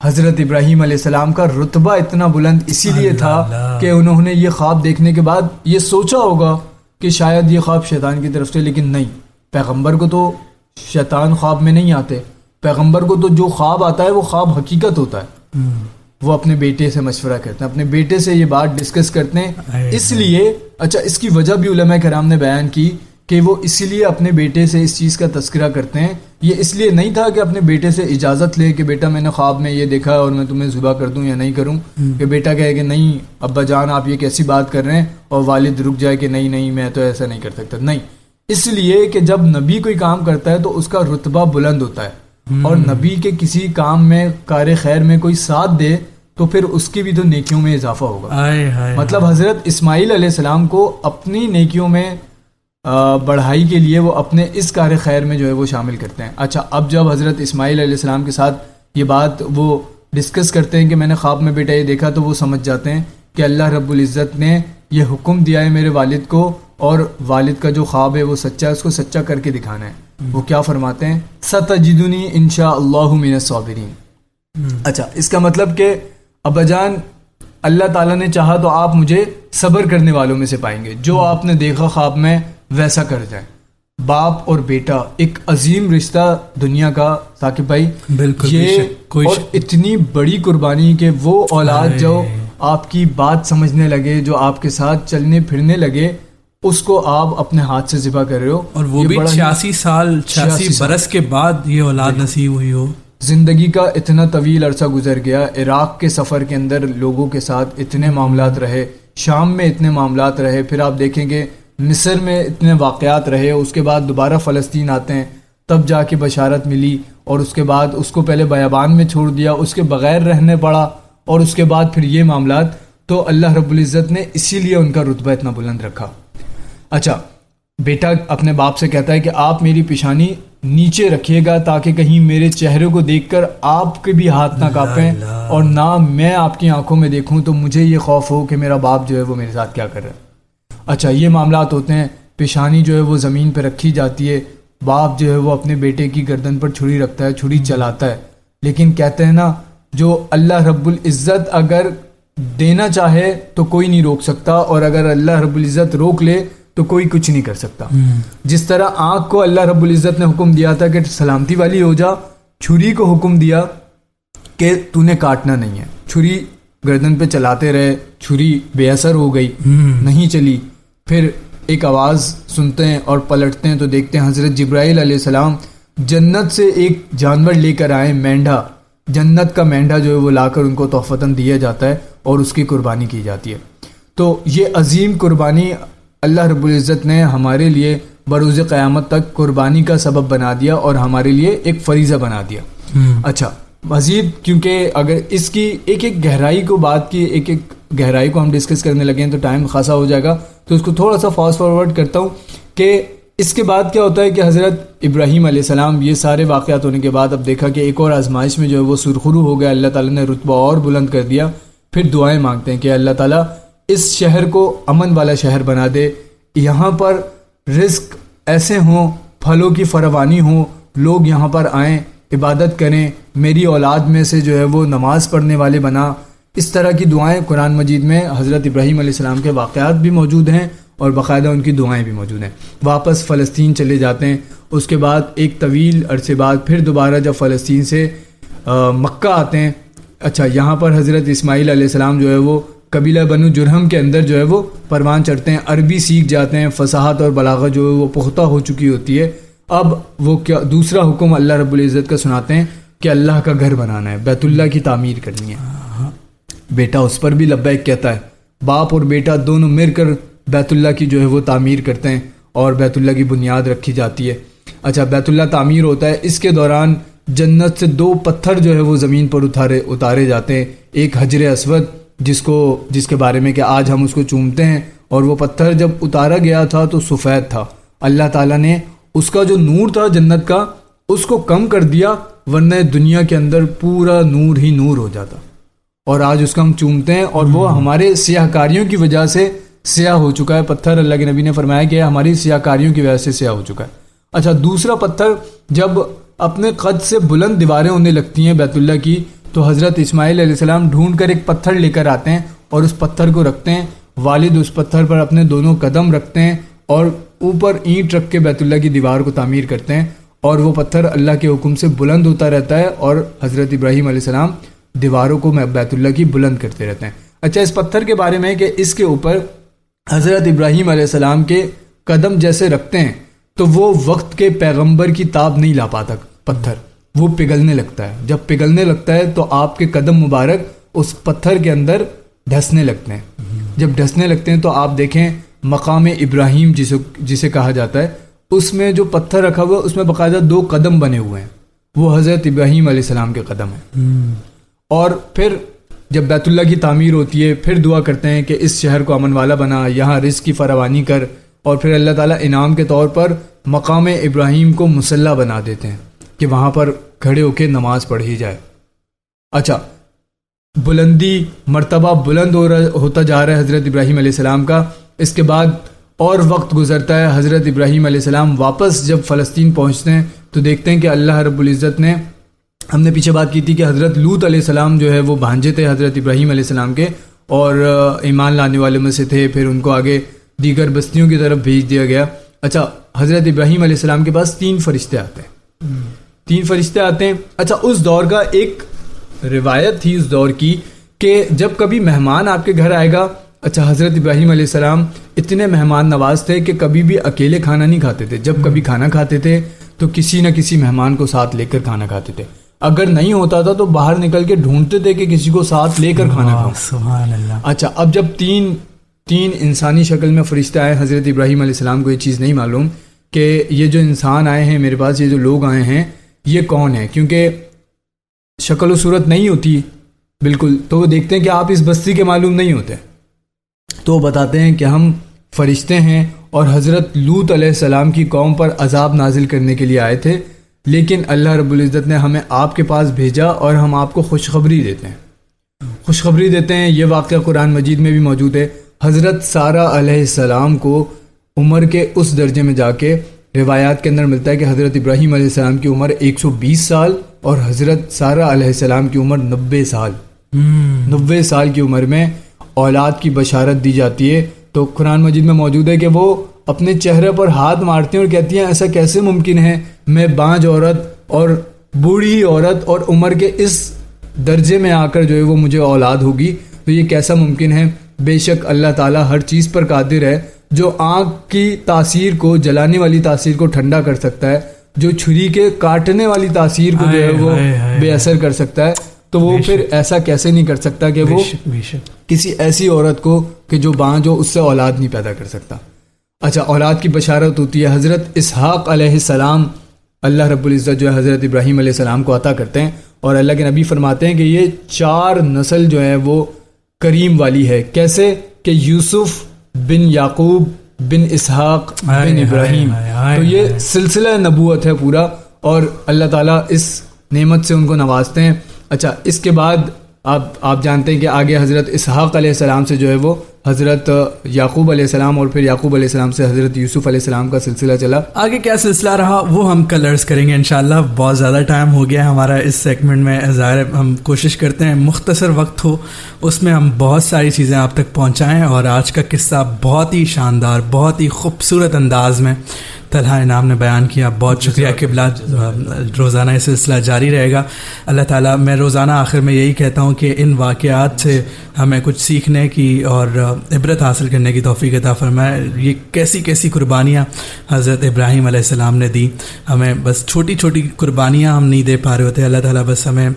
حضرت ابراہیم علیہ السلام کا رتبہ اتنا بلند اسی لیے تھا کہ انہوں نے یہ خواب دیکھنے کے بعد یہ سوچا ہوگا کہ شاید یہ خواب شیطان کی طرف سے، لیکن نہیں، پیغمبر کو تو شیطان خواب میں نہیں آتے. پیغمبر کو تو جو خواب آتا ہے وہ خواب حقیقت ہوتا ہے. وہ اپنے بیٹے سے مشورہ کرتے ہیں، اپنے بیٹے سے یہ بات ڈسکس کرتے ہیں. اس لیے اچھا اس کی وجہ بھی علماء کرام نے بیان کی کہ وہ اسی لیے اپنے بیٹے سے اس چیز کا تذکرہ کرتے ہیں. یہ اس لیے نہیں تھا کہ اپنے بیٹے سے اجازت لے کہ بیٹا میں نے خواب میں یہ دیکھا اور میں تمہیں ذبح کر دوں یا نہیں کروں، کہ بیٹا کہے کہ نہیں ابا جان آپ یہ کیسی بات کر رہے ہیں اور والد رک جائے کہ نہیں میں تو ایسا نہیں کر سکتا. نہیں، اس لیے کہ جب نبی کوئی کام کرتا ہے تو اس کا رتبہ بلند ہوتا ہے، اور نبی کے کسی کام میں کار خیر میں کوئی ساتھ دے تو پھر اس کی بھی تو نیکیوں میں اضافہ ہوگا. مطلب حضرت اسماعیل علیہ السلام کو اپنی نیکیوں میں بڑھائی کے لیے وہ اپنے اس کار خیر میں جو ہے وہ شامل کرتے ہیں. اچھا، اب جب حضرت اسماعیل علیہ السلام کے ساتھ یہ بات وہ ڈسکس کرتے ہیں کہ میں نے خواب میں بیٹا یہ دیکھا، تو وہ سمجھ جاتے ہیں کہ اللہ رب العزت نے یہ حکم دیا ہے میرے والد کو، اور والد کا جو خواب ہے وہ سچا ہے، اس کو سچا کر کے دکھانا ہے. وہ کیا فرماتے ہیں؟ ستجدنی انشاء اللہ من الصابرین. اچھا، اس کا مطلب کہ ابا جان اللہ تعالیٰ نے چاہا تو آپ مجھے صبر کرنے والوں میں سے پائیں گے، جو آپ نے دیکھا خواب میں ویسا کر جائیں. باپ اور بیٹا ایک عظیم رشتہ دنیا کا ثاقب بھائی، بالکل، یہ اور اتنی بڑی قربانی کہ وہ اولاد جو آپ کی بات سمجھنے لگے، جو آپ کے ساتھ چلنے پھرنے لگے، اس کو آپ اپنے ہاتھ سے ذبح کر رہے ہو، اور وہ بھی 86 برس کے بعد یہ اولاد نصیب ہوئی ہو. زندگی کا اتنا طویل عرصہ گزر گیا، عراق کے سفر کے اندر لوگوں کے ساتھ اتنے معاملات رہے، شام میں اتنے معاملات رہے، پھر آپ دیکھیں گے مصر میں اتنے واقعات رہے، اس کے بعد دوبارہ فلسطین آتے ہیں، تب جا کے بشارت ملی، اور اس کے بعد اس کو پہلے بیابان میں چھوڑ دیا، اس کے بغیر رہنے پڑا، اور اس کے بعد پھر یہ معاملات. تو اللہ رب العزت نے اسی لیے ان کا رتبہ اتنا بلند رکھا. اچھا، بیٹا اپنے باپ سے کہتا ہے کہ آپ میری پیشانی نیچے رکھیے گا تاکہ کہیں میرے چہرے کو دیکھ کر آپ کے بھی ہاتھ نہ کانپیں، اور نہ میں آپ کی آنکھوں میں دیکھوں تو مجھے یہ خوف ہو کہ میرا باپ جو ہے وہ میرے ساتھ کیا کر رہا ہے. اچھا، یہ معاملات ہوتے ہیں، پیشانی جو ہے وہ زمین پہ رکھی جاتی ہے، باپ جو ہے وہ اپنے بیٹے کی گردن پر چھری رکھتا ہے، چھری چلاتا ہے. لیکن کہتے ہیں نا، جو اللہ رب العزت اگر دینا چاہے تو کوئی نہیں روک سکتا، اور اگر اللہ رب العزت روک لے تو کوئی کچھ نہیں کر سکتا. جس طرح آنکھ کو اللہ رب العزت نے حکم دیا تھا کہ سلامتی والی ہو جا، چھری کو حکم دیا کہ تو نے کاٹنا نہیں ہے، چھری گردن پہ چلاتے رہے، چھری بے اثر ہو گئی، نہیں چلی. پھر ایک آواز سنتے ہیں اور پلٹتے ہیں تو دیکھتے ہیں حضرت جبرائیل علیہ السلام جنت سے ایک جانور لے کر آئے، مینڈھا. جنت کا مینڈھا جو ہے وہ لا کر ان کو تحفتاً دیا جاتا ہے اور اس کی قربانی کی جاتی ہے. تو یہ عظیم قربانی اللہ رب العزت نے ہمارے لیے بروز قیامت تک قربانی کا سبب بنا دیا اور ہمارے لیے ایک فریضہ بنا دیا. اچھا، مزید کیونکہ اگر اس کی ایک گہرائی کو بات کی، ایک گہرائی کو ہم ڈسکس کرنے لگے ہیں تو ٹائم خاصا ہو جائے گا، تو اس کو تھوڑا سا فاسٹ فارورڈ کرتا ہوں کہ اس کے بعد کیا ہوتا ہے کہ حضرت ابراہیم علیہ السلام یہ سارے واقعات ہونے کے بعد اب دیکھا کہ ایک اور آزمائش میں جو ہے وہ سرخرو ہو گیا، اللہ تعالیٰ نے رتبہ اور بلند کر دیا. پھر دعائیں مانگتے ہیں کہ اللہ تعالیٰ اس شہر کو امن والا شہر بنا دے، یہاں پر رزق ایسے ہوں، پھلوں کی فراوانی ہو، لوگ یہاں پر آئیں، عبادت کریں، میری اولاد میں سے جو ہے وہ نماز پڑھنے والے بنا. اس طرح کی دعائیں قرآن مجید میں حضرت ابراہیم علیہ السلام کے واقعات بھی موجود ہیں اور باقاعدہ ان کی دعائیں بھی موجود ہیں. واپس فلسطین چلے جاتے ہیں، اس کے بعد ایک طویل عرصے بعد پھر دوبارہ جب فلسطین سے مکہ آتے ہیں. اچھا، یہاں پر حضرت اسماعیل علیہ السلام جو ہے وہ قبیلہ بنو جرہم کے اندر جو ہے وہ پروان چڑھتے ہیں، عربی سیکھ جاتے ہیں، فصاحت اور بلاغت جو ہے وہ پختہ ہو چکی ہوتی ہے. اب وہ کیا دوسرا حکم اللہ رب العزت کا سناتے ہیں کہ اللہ کا گھر بنانا ہے، بیت اللہ کی تعمیر کرنی ہے. بیٹا اس پر بھی لبیک کہتا ہے، باپ اور بیٹا دونوں مل کر بیت اللہ کی جو ہے وہ تعمیر کرتے ہیں اور بیت اللہ کی بنیاد رکھی جاتی ہے. اچھا، بیت اللہ تعمیر ہوتا ہے، اس کے دوران جنت سے 2 پتھر جو ہے وہ زمین پر اتارے جاتے ہیں. ایک حجر اسود جس کے بارے میں کہ آج ہم اس کو چومتے ہیں، اور وہ پتھر جب اتارا گیا تھا تو سفید تھا. اللہ تعالیٰ نے اس کا جو نور تھا جنت کا اس کو کم کر دیا، ورنہ دنیا کے اندر پورا نور ہی نور ہو جاتا، اور آج اس کا ہم چومتے ہیں اور وہ ہمارے سیاہ کاریوں کی وجہ سے سیاہ ہو چکا ہے. پتھر اللہ کے نبی نے فرمایا کہ ہماری سیاہ کاریوں کی وجہ سے سیاہ ہو چکا ہے. اچھا، دوسرا پتھر جب اپنے قد سے بلند دیواریں ہونے لگتی ہیں بیت اللہ کی، تو حضرت اسماعیل علیہ السلام ڈھونڈ کر ایک پتھر لے کر آتے ہیں اور اس پتھر کو رکھتے ہیں. والد اس پتھر پر اپنے دونوں قدم رکھتے ہیں اور اوپر اینٹ رکھ کے بیت اللہ کی دیوار کو تعمیر کرتے ہیں، اور وہ پتھر اللہ کے حکم سے بلند ہوتا رہتا ہے اور حضرت ابراہیم علیہ السلام دیواروں کو بیت اللہ کی بلند کرتے رہتے ہیں. اچھا، اس پتھر کے بارے میں کہ اس کے اوپر حضرت ابراہیم علیہ السلام کے قدم جیسے رکھتے ہیں تو وہ وقت کے پیغمبر کی تاب نہیں لا پاتا پتھر، وہ پگھلنے لگتا ہے. جب پگھلنے لگتا ہے تو آپ کے قدم مبارک اس پتھر کے اندر دھسنے لگتے ہیں. جب ڈھسنے لگتے ہیں تو آپ دیکھیں مقام ابراہیم جسے کہا جاتا ہے، اس میں جو پتھر رکھا ہوا ہے اس میں باقاعدہ 2 قدم بنے ہوئے ہیں، وہ حضرت ابراہیم علیہ السلام کے قدم ہیں. اور پھر جب بیت اللہ کی تعمیر ہوتی ہے پھر دعا کرتے ہیں کہ اس شہر کو امن والا بنا، یہاں رزق کی فراوانی کر، اور پھر اللہ تعالیٰ انعام کے طور پر مقام ابراہیم کو مصلی بنا دیتے ہیں کہ وہاں پر کھڑے ہو کے نماز پڑھی جائے. اچھا، بلندی مرتبہ بلند ہوتا جا رہا ہے حضرت ابراہیم علیہ السلام کا. اس کے بعد اور وقت گزرتا ہے، حضرت ابراہیم علیہ السلام واپس جب فلسطین پہنچتے ہیں تو دیکھتے ہیں کہ اللہ رب العزت نے، ہم نے پیچھے بات کی تھی کہ حضرت لوط علیہ السلام جو ہے وہ بھانجے تھے حضرت ابراہیم علیہ السلام کے، اور ایمان لانے والے میں سے تھے، پھر ان کو آگے دیگر بستیوں کی طرف بھیج دیا گیا. اچھا، حضرت ابراہیم علیہ السلام کے پاس 3 فرشتے آتے ہیں، 3 فرشتے آتے ہیں. اچھا، اس دور کا ایک روایت تھی اس دور کی کہ جب کبھی مہمان آپ کے گھر آئے گا، اچھا حضرت ابراہیم علیہ السلام اتنے مہمان نواز تھے کہ کبھی بھی اکیلے کھانا نہیں کھاتے تھے. جب کبھی کھانا کھاتے تھے تو کسی نہ کسی مہمان کو ساتھ لے کر کھانا کھاتے تھے. اگر نہیں ہوتا تھا تو باہر نکل کے ڈھونڈتے تھے کہ کسی کو ساتھ لے کر کھانا کھاؤ. سبحان اللہ. اچھا، اب جب تین انسانی شکل میں فرشتے آئے، حضرت ابراہیم علیہ السلام کو یہ چیز نہیں معلوم کہ یہ جو انسان آئے ہیں میرے پاس، یہ جو لوگ آئے ہیں یہ کون ہیں، کیونکہ شکل و صورت نہیں ہوتی بالکل. تو وہ دیکھتے ہیں کہ آپ اس بستی کے معلوم نہیں ہوتے، تو وہ بتاتے ہیں کہ ہم فرشتے ہیں اور حضرت لوط علیہ السلام کی قوم پر عذاب نازل کرنے کے لیے آئے تھے، لیکن اللہ رب العزت نے ہمیں آپ کے پاس بھیجا اور ہم آپ کو خوشخبری دیتے ہیں. یہ واقعہ قرآن مجید میں بھی موجود ہے. حضرت سارہ علیہ السلام کو عمر کے اس درجے میں جا کے روایات کے اندر ملتا ہے کہ حضرت ابراہیم علیہ السلام کی عمر 120 سال اور حضرت سارہ علیہ السلام کی عمر 90 سال. 90 سال کی عمر میں اولاد کی بشارت دی جاتی ہے. تو قرآن مجید میں موجود ہے کہ وہ اپنے چہرے پر ہاتھ مارتی ہیں اور کہتی ہیں ایسا کیسے ممکن ہے، میں بانجھ عورت اور بوڑھی عورت اور عمر کے اس درجے میں آ کر جو ہے وہ مجھے اولاد ہوگی، تو یہ کیسا ممکن ہے. بے شک اللہ تعالیٰ ہر چیز پر قادر ہے، جو آنکھ کی تاثیر کو، جلانے والی تاثیر کو ٹھنڈا کر سکتا ہے، جو چھری کے کاٹنے والی تاثیر کو جو ہے وہ بے اثر کر سکتا ہے، تو وہ پھر ایسا کیسے نہیں کر سکتا کہ وہ کسی ایسی عورت کو کہ جو بانجھ ہو اس سے اولاد نہیں پیدا کر سکتا. اچھا، اولاد کی بشارت ہوتی ہے. حضرت اسحاق علیہ السلام اللہ رب العزت جو ہے حضرت ابراہیم علیہ السلام کو عطا کرتے ہیں، اور اللہ کے نبی فرماتے ہیں کہ یہ 4 نسل جو ہے وہ کریم والی ہے. کیسے کہ یوسف بن یعقوب بن اسحاق بن ابراہیم، تو یہ سلسلہ نبوت ہے پورا، اور اللہ تعالیٰ اس نعمت سے ان کو نوازتے ہیں. اچھا، اس کے بعد آپ جانتے ہیں کہ آگے حضرت اسحاق علیہ السلام سے جو ہے وہ حضرت یعقوب علیہ السلام، اور پھر یعقوب علیہ السلام سے حضرت یوسف علیہ السلام کا سلسلہ چلا. آگے کیا سلسلہ رہا وہ ہم کل عرض کریں گے انشاءاللہ. بہت زیادہ ٹائم ہو گیا ہمارا اس سیگمنٹ میں، ظاہر ہم کوشش کرتے ہیں مختصر وقت ہو اس میں ہم بہت ساری چیزیں آپ تک پہنچائیں، اور آج کا قصہ بہت ہی شاندار، بہت ہی خوبصورت انداز میں طلحہ انعام نے بیان کیا. بہت شکریہ قبلہ. روزانہ یہ سلسلہ جاری رہے گا اللہ تعالیٰ. میں روزانہ آخر میں یہی کہتا ہوں کہ ان واقعات سے ہمیں کچھ سیکھنے کی اور عبرت حاصل کرنے کی توفیق عطا فرمائے. یہ کیسی کیسی قربانیاں حضرت ابراہیم علیہ السلام نے دی. ہمیں بس چھوٹی چھوٹی قربانیاں ہم نہیں دے پا رہے ہوتے. اللہ تعالیٰ بس ہمیں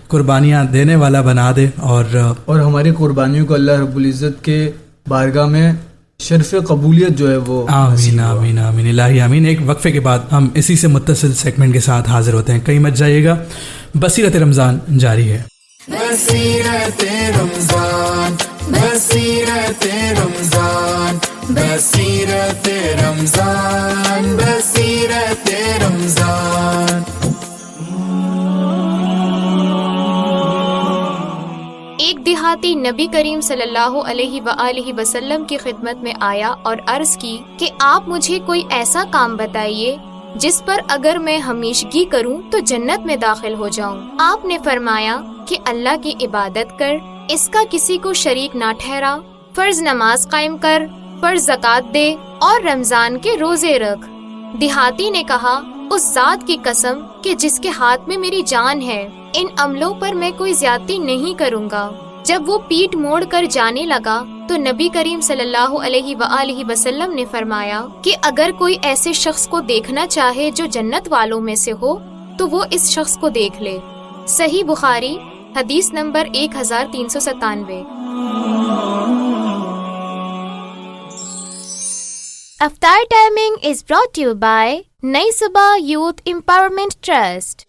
قربانیاں دینے والا بنا دے، اور ہماری قربانیوں کو اللہ رب العزت کے بارگاہ میں شرف قبولیت جو ہے وہ آمین آمین آمین الہی آمین. ایک وقفے کے بعد ہم اسی سے متصل سیگمنٹ کے ساتھ حاضر ہوتے ہیں. کہیں مت جائیے گا. بصیرت رمضان جاری ہے. بصیرت رمضان، بصیرت رمضان، بصیرت رمضان، بصیرت رمضان. ایک دیہاتی نبی کریم صلی اللہ علیہ وآلہ وسلم کی خدمت میں آیا اور عرض کی کہ آپ مجھے کوئی ایسا کام بتائیے جس پر اگر میں ہمیشگی کروں تو جنت میں داخل ہو جاؤں. آپ نے فرمایا کہ اللہ کی عبادت کر، اس کا کسی کو شریک نہ ٹھہرا، فرض نماز قائم کر، فرض زکوٰۃ دے اور رمضان کے روزے رکھ. دیہاتی نے کہا، اس ذات کی قسم کہ جس کے ہاتھ میں میری جان ہے، ان عملوں پر میں کوئی زیادتی نہیں کروں گا. جب وہ پیٹ موڑ کر جانے لگا تو نبی کریم صلی اللہ علیہ وآلہ وسلم نے فرمایا کہ اگر کوئی ایسے شخص کو دیکھنا چاہے جو جنت والوں میں سے ہو تو وہ اس شخص کو دیکھ لے. صحیح بخاری حدیث number 1397. Aftar timing is brought to you by Nai Subah Youth Empowerment Trust.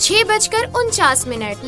6:49।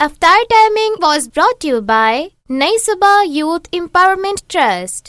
Aftar timing was brought to you by Nai Subah Youth Empowerment Trust.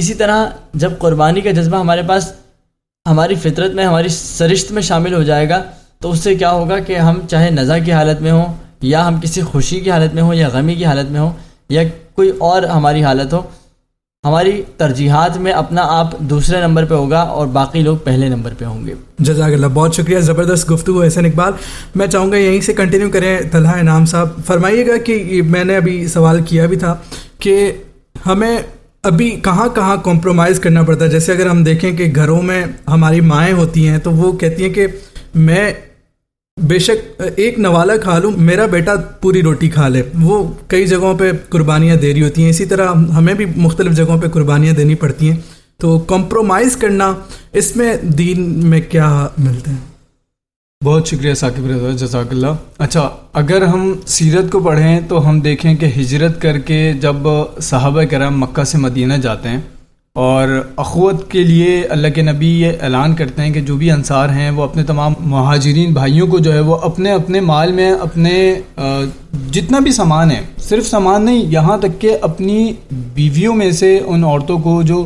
اسی طرح جب قربانی کا جذبہ ہمارے پاس ہماری فطرت میں ہماری سرشت میں شامل ہو جائے گا تو اس سے کیا ہوگا کہ ہم چاہے نزع کی حالت میں ہوں یا ہم کسی خوشی کی حالت میں ہوں یا غمی کی حالت میں ہوں یا کوئی اور ہماری حالت ہو، ہماری ترجیحات میں اپنا آپ دوسرے نمبر پہ ہوگا اور باقی لوگ پہلے نمبر پہ ہوں گے. جزاک اللہ، بہت شکریہ، زبردست گفتگو احسن اقبال. میں چاہوں گا یہیں سے کنٹینیو کریں. طلحہ انعام صاحب فرمائیے گا کہ میں نے ابھی سوال کیا بھی تھا کہ ہمیں ابھی کہاں کہاں کمپرومائز کرنا پڑتا ہے. جیسے اگر ہم دیکھیں کہ گھروں میں ہماری مائیں ہوتی ہیں تو وہ کہتی ہیں کہ میں بے شک ایک نوالا کھا لوں، میرا بیٹا پوری روٹی کھا لے. وہ کئی جگہوں پہ قربانیاں دے رہی ہوتی ہیں، اسی طرح ہمیں بھی مختلف جگہوں پہ قربانیاں دینی پڑتی ہیں. تو کمپرومائز کرنا اس میں دین میں کیا ملتے ہیں؟ بہت شکریہ ثاقب رضا، جزاک اللہ. اچھا، اگر ہم سیرت کو پڑھیں تو ہم دیکھیں کہ ہجرت کر کے جب صحابہ کرام مکہ سے مدینہ جاتے ہیں اور اخوت کے لیے اللہ کے نبی یہ اعلان کرتے ہیں کہ جو بھی انصار ہیں وہ اپنے تمام مہاجرین بھائیوں کو جو ہے وہ اپنے اپنے مال میں اپنے جتنا بھی سامان ہے، صرف سامان نہیں، یہاں تک کہ اپنی بیویوں میں سے ان عورتوں کو جو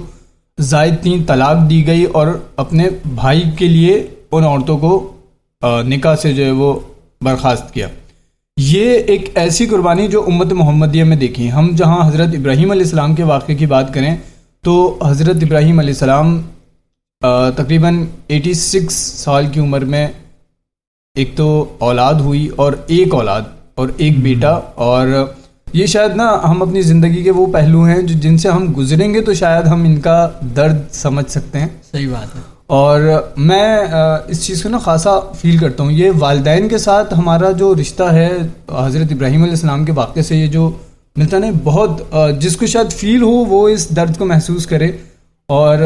زائد 3 طلاق دی گئی اور اپنے بھائی کے لیے ان عورتوں کو نکاح سے جو ہے وہ برخاست کیا. یہ ایک ایسی قربانی جو امت محمدیہ میں دیکھی. ہم جہاں حضرت ابراہیم علیہ السلام کے واقعے کی بات کریں تو حضرت ابراہیم علیہ السلام تقریباً 86 سال کی عمر میں ایک تو اولاد ہوئی اور ایک اولاد اور ایک بیٹا. اور یہ شاید نا ہم اپنی زندگی کے وہ پہلو ہیں جن سے ہم گزریں گے تو شاید ہم ان کا درد سمجھ سکتے ہیں. صحیح بات ہے. اور میں اس چیز کو نا خاصا فیل کرتا ہوں. یہ والدین کے ساتھ ہمارا جو رشتہ ہے حضرت ابراہیم علیہ السلام کے واقعے سے یہ جو ملتا نہیں، بہت جس کو شاید فیل ہو وہ اس درد کو محسوس کرے. اور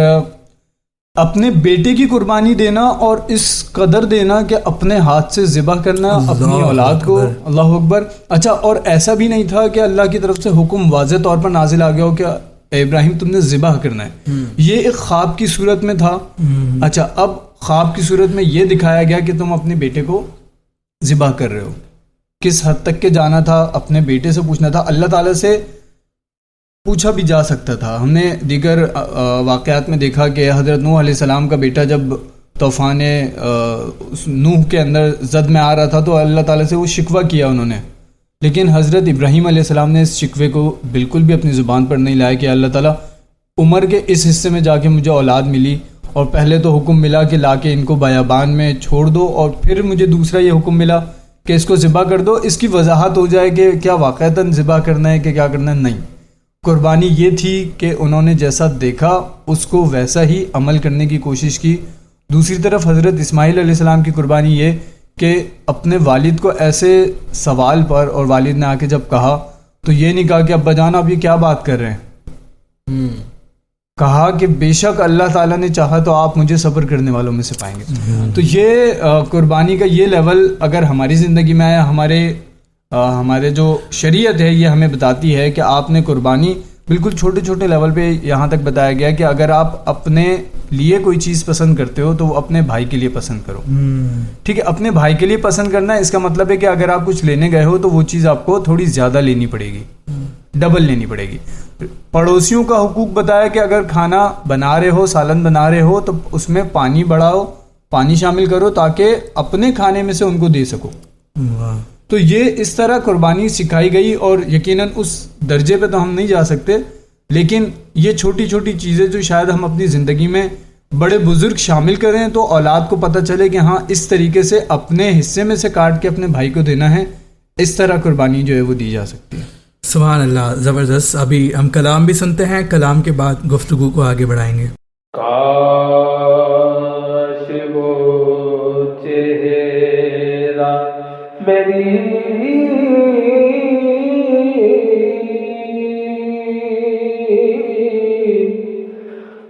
اپنے بیٹے کی قربانی دینا اور اس قدر دینا کہ اپنے ہاتھ سے ذبح کرنا اپنی اولاد کو. اللہ اکبر. اچھا، اور ایسا بھی نہیں تھا کہ اللہ کی طرف سے حکم واضح طور پر نازل آ گیا ہو کہ اے ابراہیم تم نے ذبح کرنا ہے. یہ ایک خواب کی صورت میں تھا. اچھا، اب خواب کی صورت میں یہ دکھایا گیا کہ تم اپنے بیٹے کو ذبح کر رہے ہو. کس حد تک کے جانا تھا، اپنے بیٹے سے پوچھنا تھا. اللہ تعالیٰ سے پوچھا بھی جا سکتا تھا. ہم نے دیگر واقعات میں دیکھا کہ حضرت نوح علیہ السلام کا بیٹا جب طوفان نوح کے اندر زد میں آ رہا تھا تو اللہ تعالیٰ سے وہ شکوہ کیا انہوں نے، لیکن حضرت ابراہیم علیہ السلام نے اس شکوے کو بالکل بھی اپنی زبان پر نہیں لایا کہ اللہ تعالیٰ عمر کے اس حصے میں جا کے مجھے اولاد ملی اور پہلے تو حکم ملا کہ لا کے ان کو بیابان میں چھوڑ دو اور پھر مجھے دوسرا یہ حکم ملا کہ اس کو ذبح کر دو. اس کی وضاحت ہو جائے کہ کیا واقعتاً ذبح کرنا ہے کہ کیا کرنا ہے. نہیں، قربانی یہ تھی کہ انہوں نے جیسا دیکھا اس کو ویسا ہی عمل کرنے کی کوشش کی. دوسری طرف حضرت اسماعیل علیہ السلام کی قربانی یہ کہ اپنے والد کو ایسے سوال پر، اور والد نے آ کے جب کہا تو یہ نہیں کہا کہ ابا جان آپ یہ کیا بات کر رہے ہیں، کہا کہ بے شک اللہ تعالیٰ نے چاہا تو آپ مجھے صبر کرنے والوں میں سے پائیں گے. تو یہ قربانی کا یہ لیول اگر ہماری زندگی میں آیا، ہمارے جو شریعت ہے یہ ہمیں بتاتی ہے کہ آپ نے قربانی بالکل چھوٹے چھوٹے لیول پہ یہاں تک بتایا گیا کہ اگر آپ اپنے لیے کوئی چیز پسند کرتے ہو تو وہ اپنے بھائی کے لیے پسند کرو. ٹھیک ہے، اپنے بھائی کے لیے پسند کرنا اس کا مطلب ہے کہ اگر آپ کچھ لینے گئے ہو تو وہ چیز آپ کو تھوڑی زیادہ لینی پڑے گی، ڈبل لینی پڑے گی. پڑوسیوں کا حقوق بتایا کہ اگر کھانا بنا رہے ہو، سالن بنا رہے ہو تو اس میں پانی بڑھاؤ، پانی شامل کرو تاکہ اپنے کھانے میں سے ان کو دے سکو. تو یہ اس طرح قربانی سکھائی گئی. اور یقیناً اس درجے پہ تو ہم نہیں جا سکتے، لیکن یہ چھوٹی چھوٹی چیزیں جو شاید ہم اپنی زندگی میں بڑے بزرگ شامل کریں تو اولاد کو پتہ چلے کہ ہاں اس طریقے سے اپنے حصے میں سے کاٹ کے اپنے بھائی کو دینا ہے. اس طرح قربانی جو ہے وہ دی جا سکتی ہے. سبحان اللہ، زبردست. ابھی ہم کلام بھی سنتے ہیں، کلام کے بعد گفتگو کو آگے بڑھائیں گے. کاش وہ چہرہ میری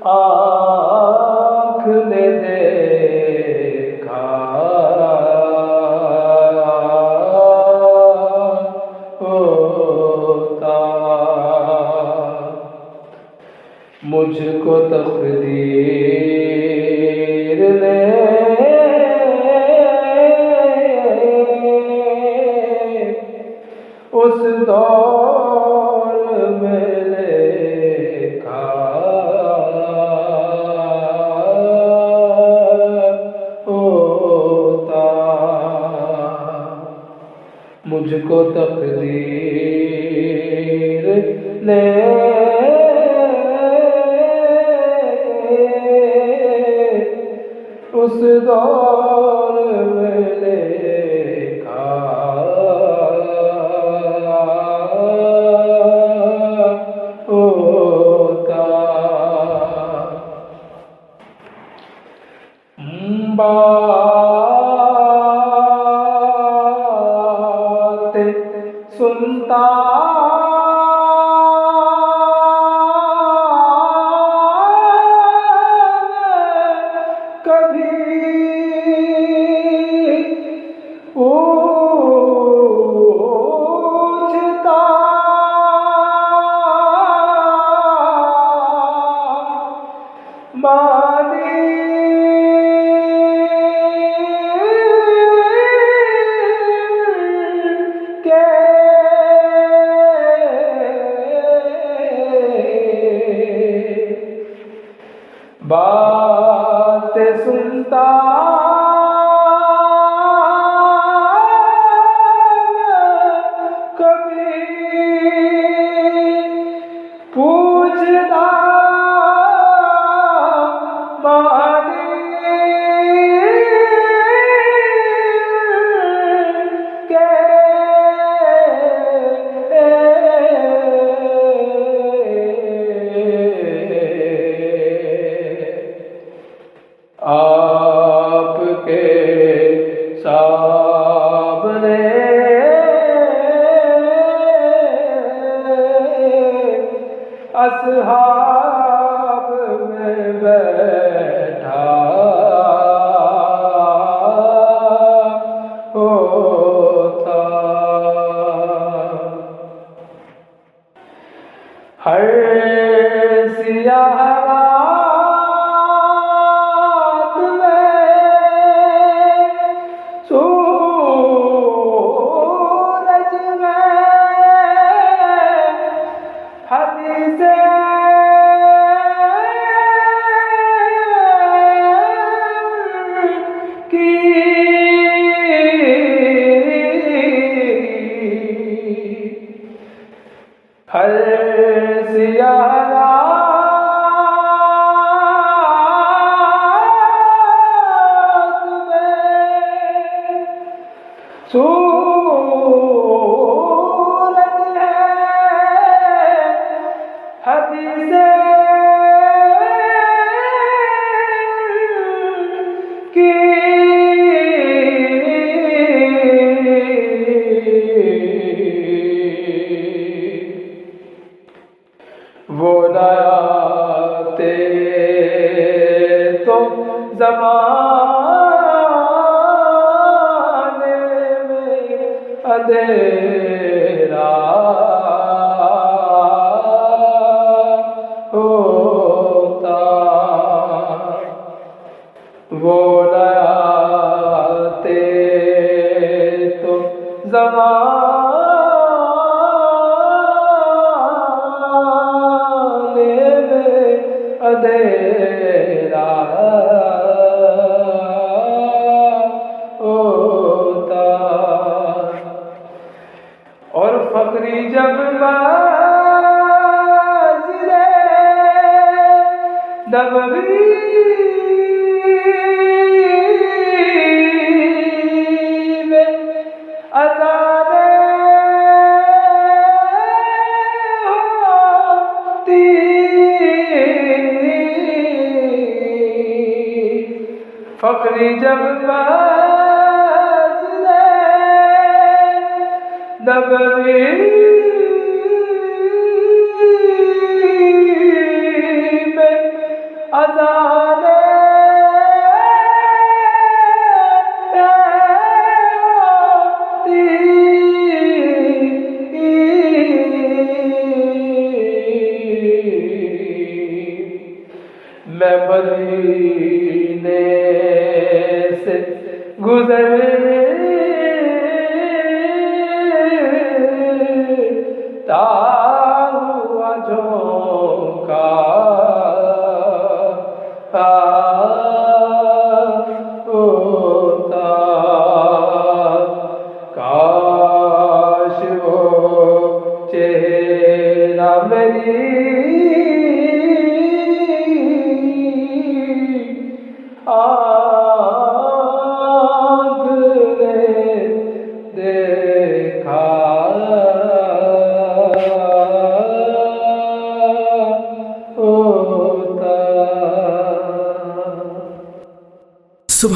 آنکھ نے دیکھا ہوتا، مجھ کو تقدیر نے اس دور میں لکھا مجھ کو تقدیر نے اس دور میں لکھا ہوتا، باتیں سنتا پوچھتا مانی کے باتیں سنتا کبھی پوچھتا مانی کے آپ کے سامنے اصحاب میں بیٹھا ہوتا، ہر سیاہ رات میں سورج میں حدیث کی ہر سیاہ رات میں سورج ہے حدیث کی وہ آتے تو زمانے میں اندھیرا ہوتا، وہ آتے تو زمانے میں اندھیرا ہوتا، اور فقری جب مسجد نبوی میں اذان ہوتی، فقری جب مسجد نبوی میں اذان میں مدینے سے گزرتا ہوا جھونکا ہوتا،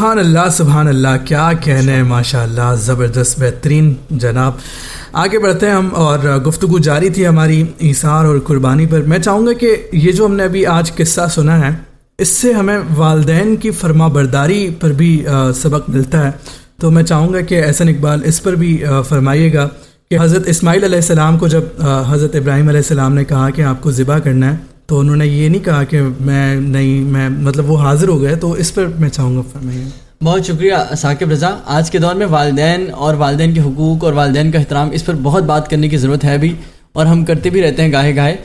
سبحان اللہ, کیا کہنے ہیں, ماشاء اللہ, زبردست, بہترین. جناب آگے بڑھتے ہیں ہم, اور گفتگو جاری تھی ہماری ایثار اور قربانی پر. میں چاہوں گا کہ یہ جو ہم نے ابھی آج قصہ سنا ہے, اس سے ہمیں والدین کی فرما برداری پر بھی سبق ملتا ہے. تو میں چاہوں گا کہ احسن اقبال اس پر بھی فرمائیے گا کہ حضرت اسماعیل علیہ السلام کو جب حضرت ابراہیم علیہ السلام نے کہا کہ آپ کو ذبح کرنا ہے, تو انہوں نے یہ نہیں کہا کہ میں مطلب وہ حاضر ہو گئے. تو اس پر میں چاہوں گا فرمائیے. بہت شکریہ ثاقب رضا. آج کے دور میں والدین اور والدین کے حقوق اور والدین کا احترام, اس پر بہت بات کرنے کی ضرورت ہے بھی, اور ہم کرتے بھی رہتے ہیں گاہے گاہے.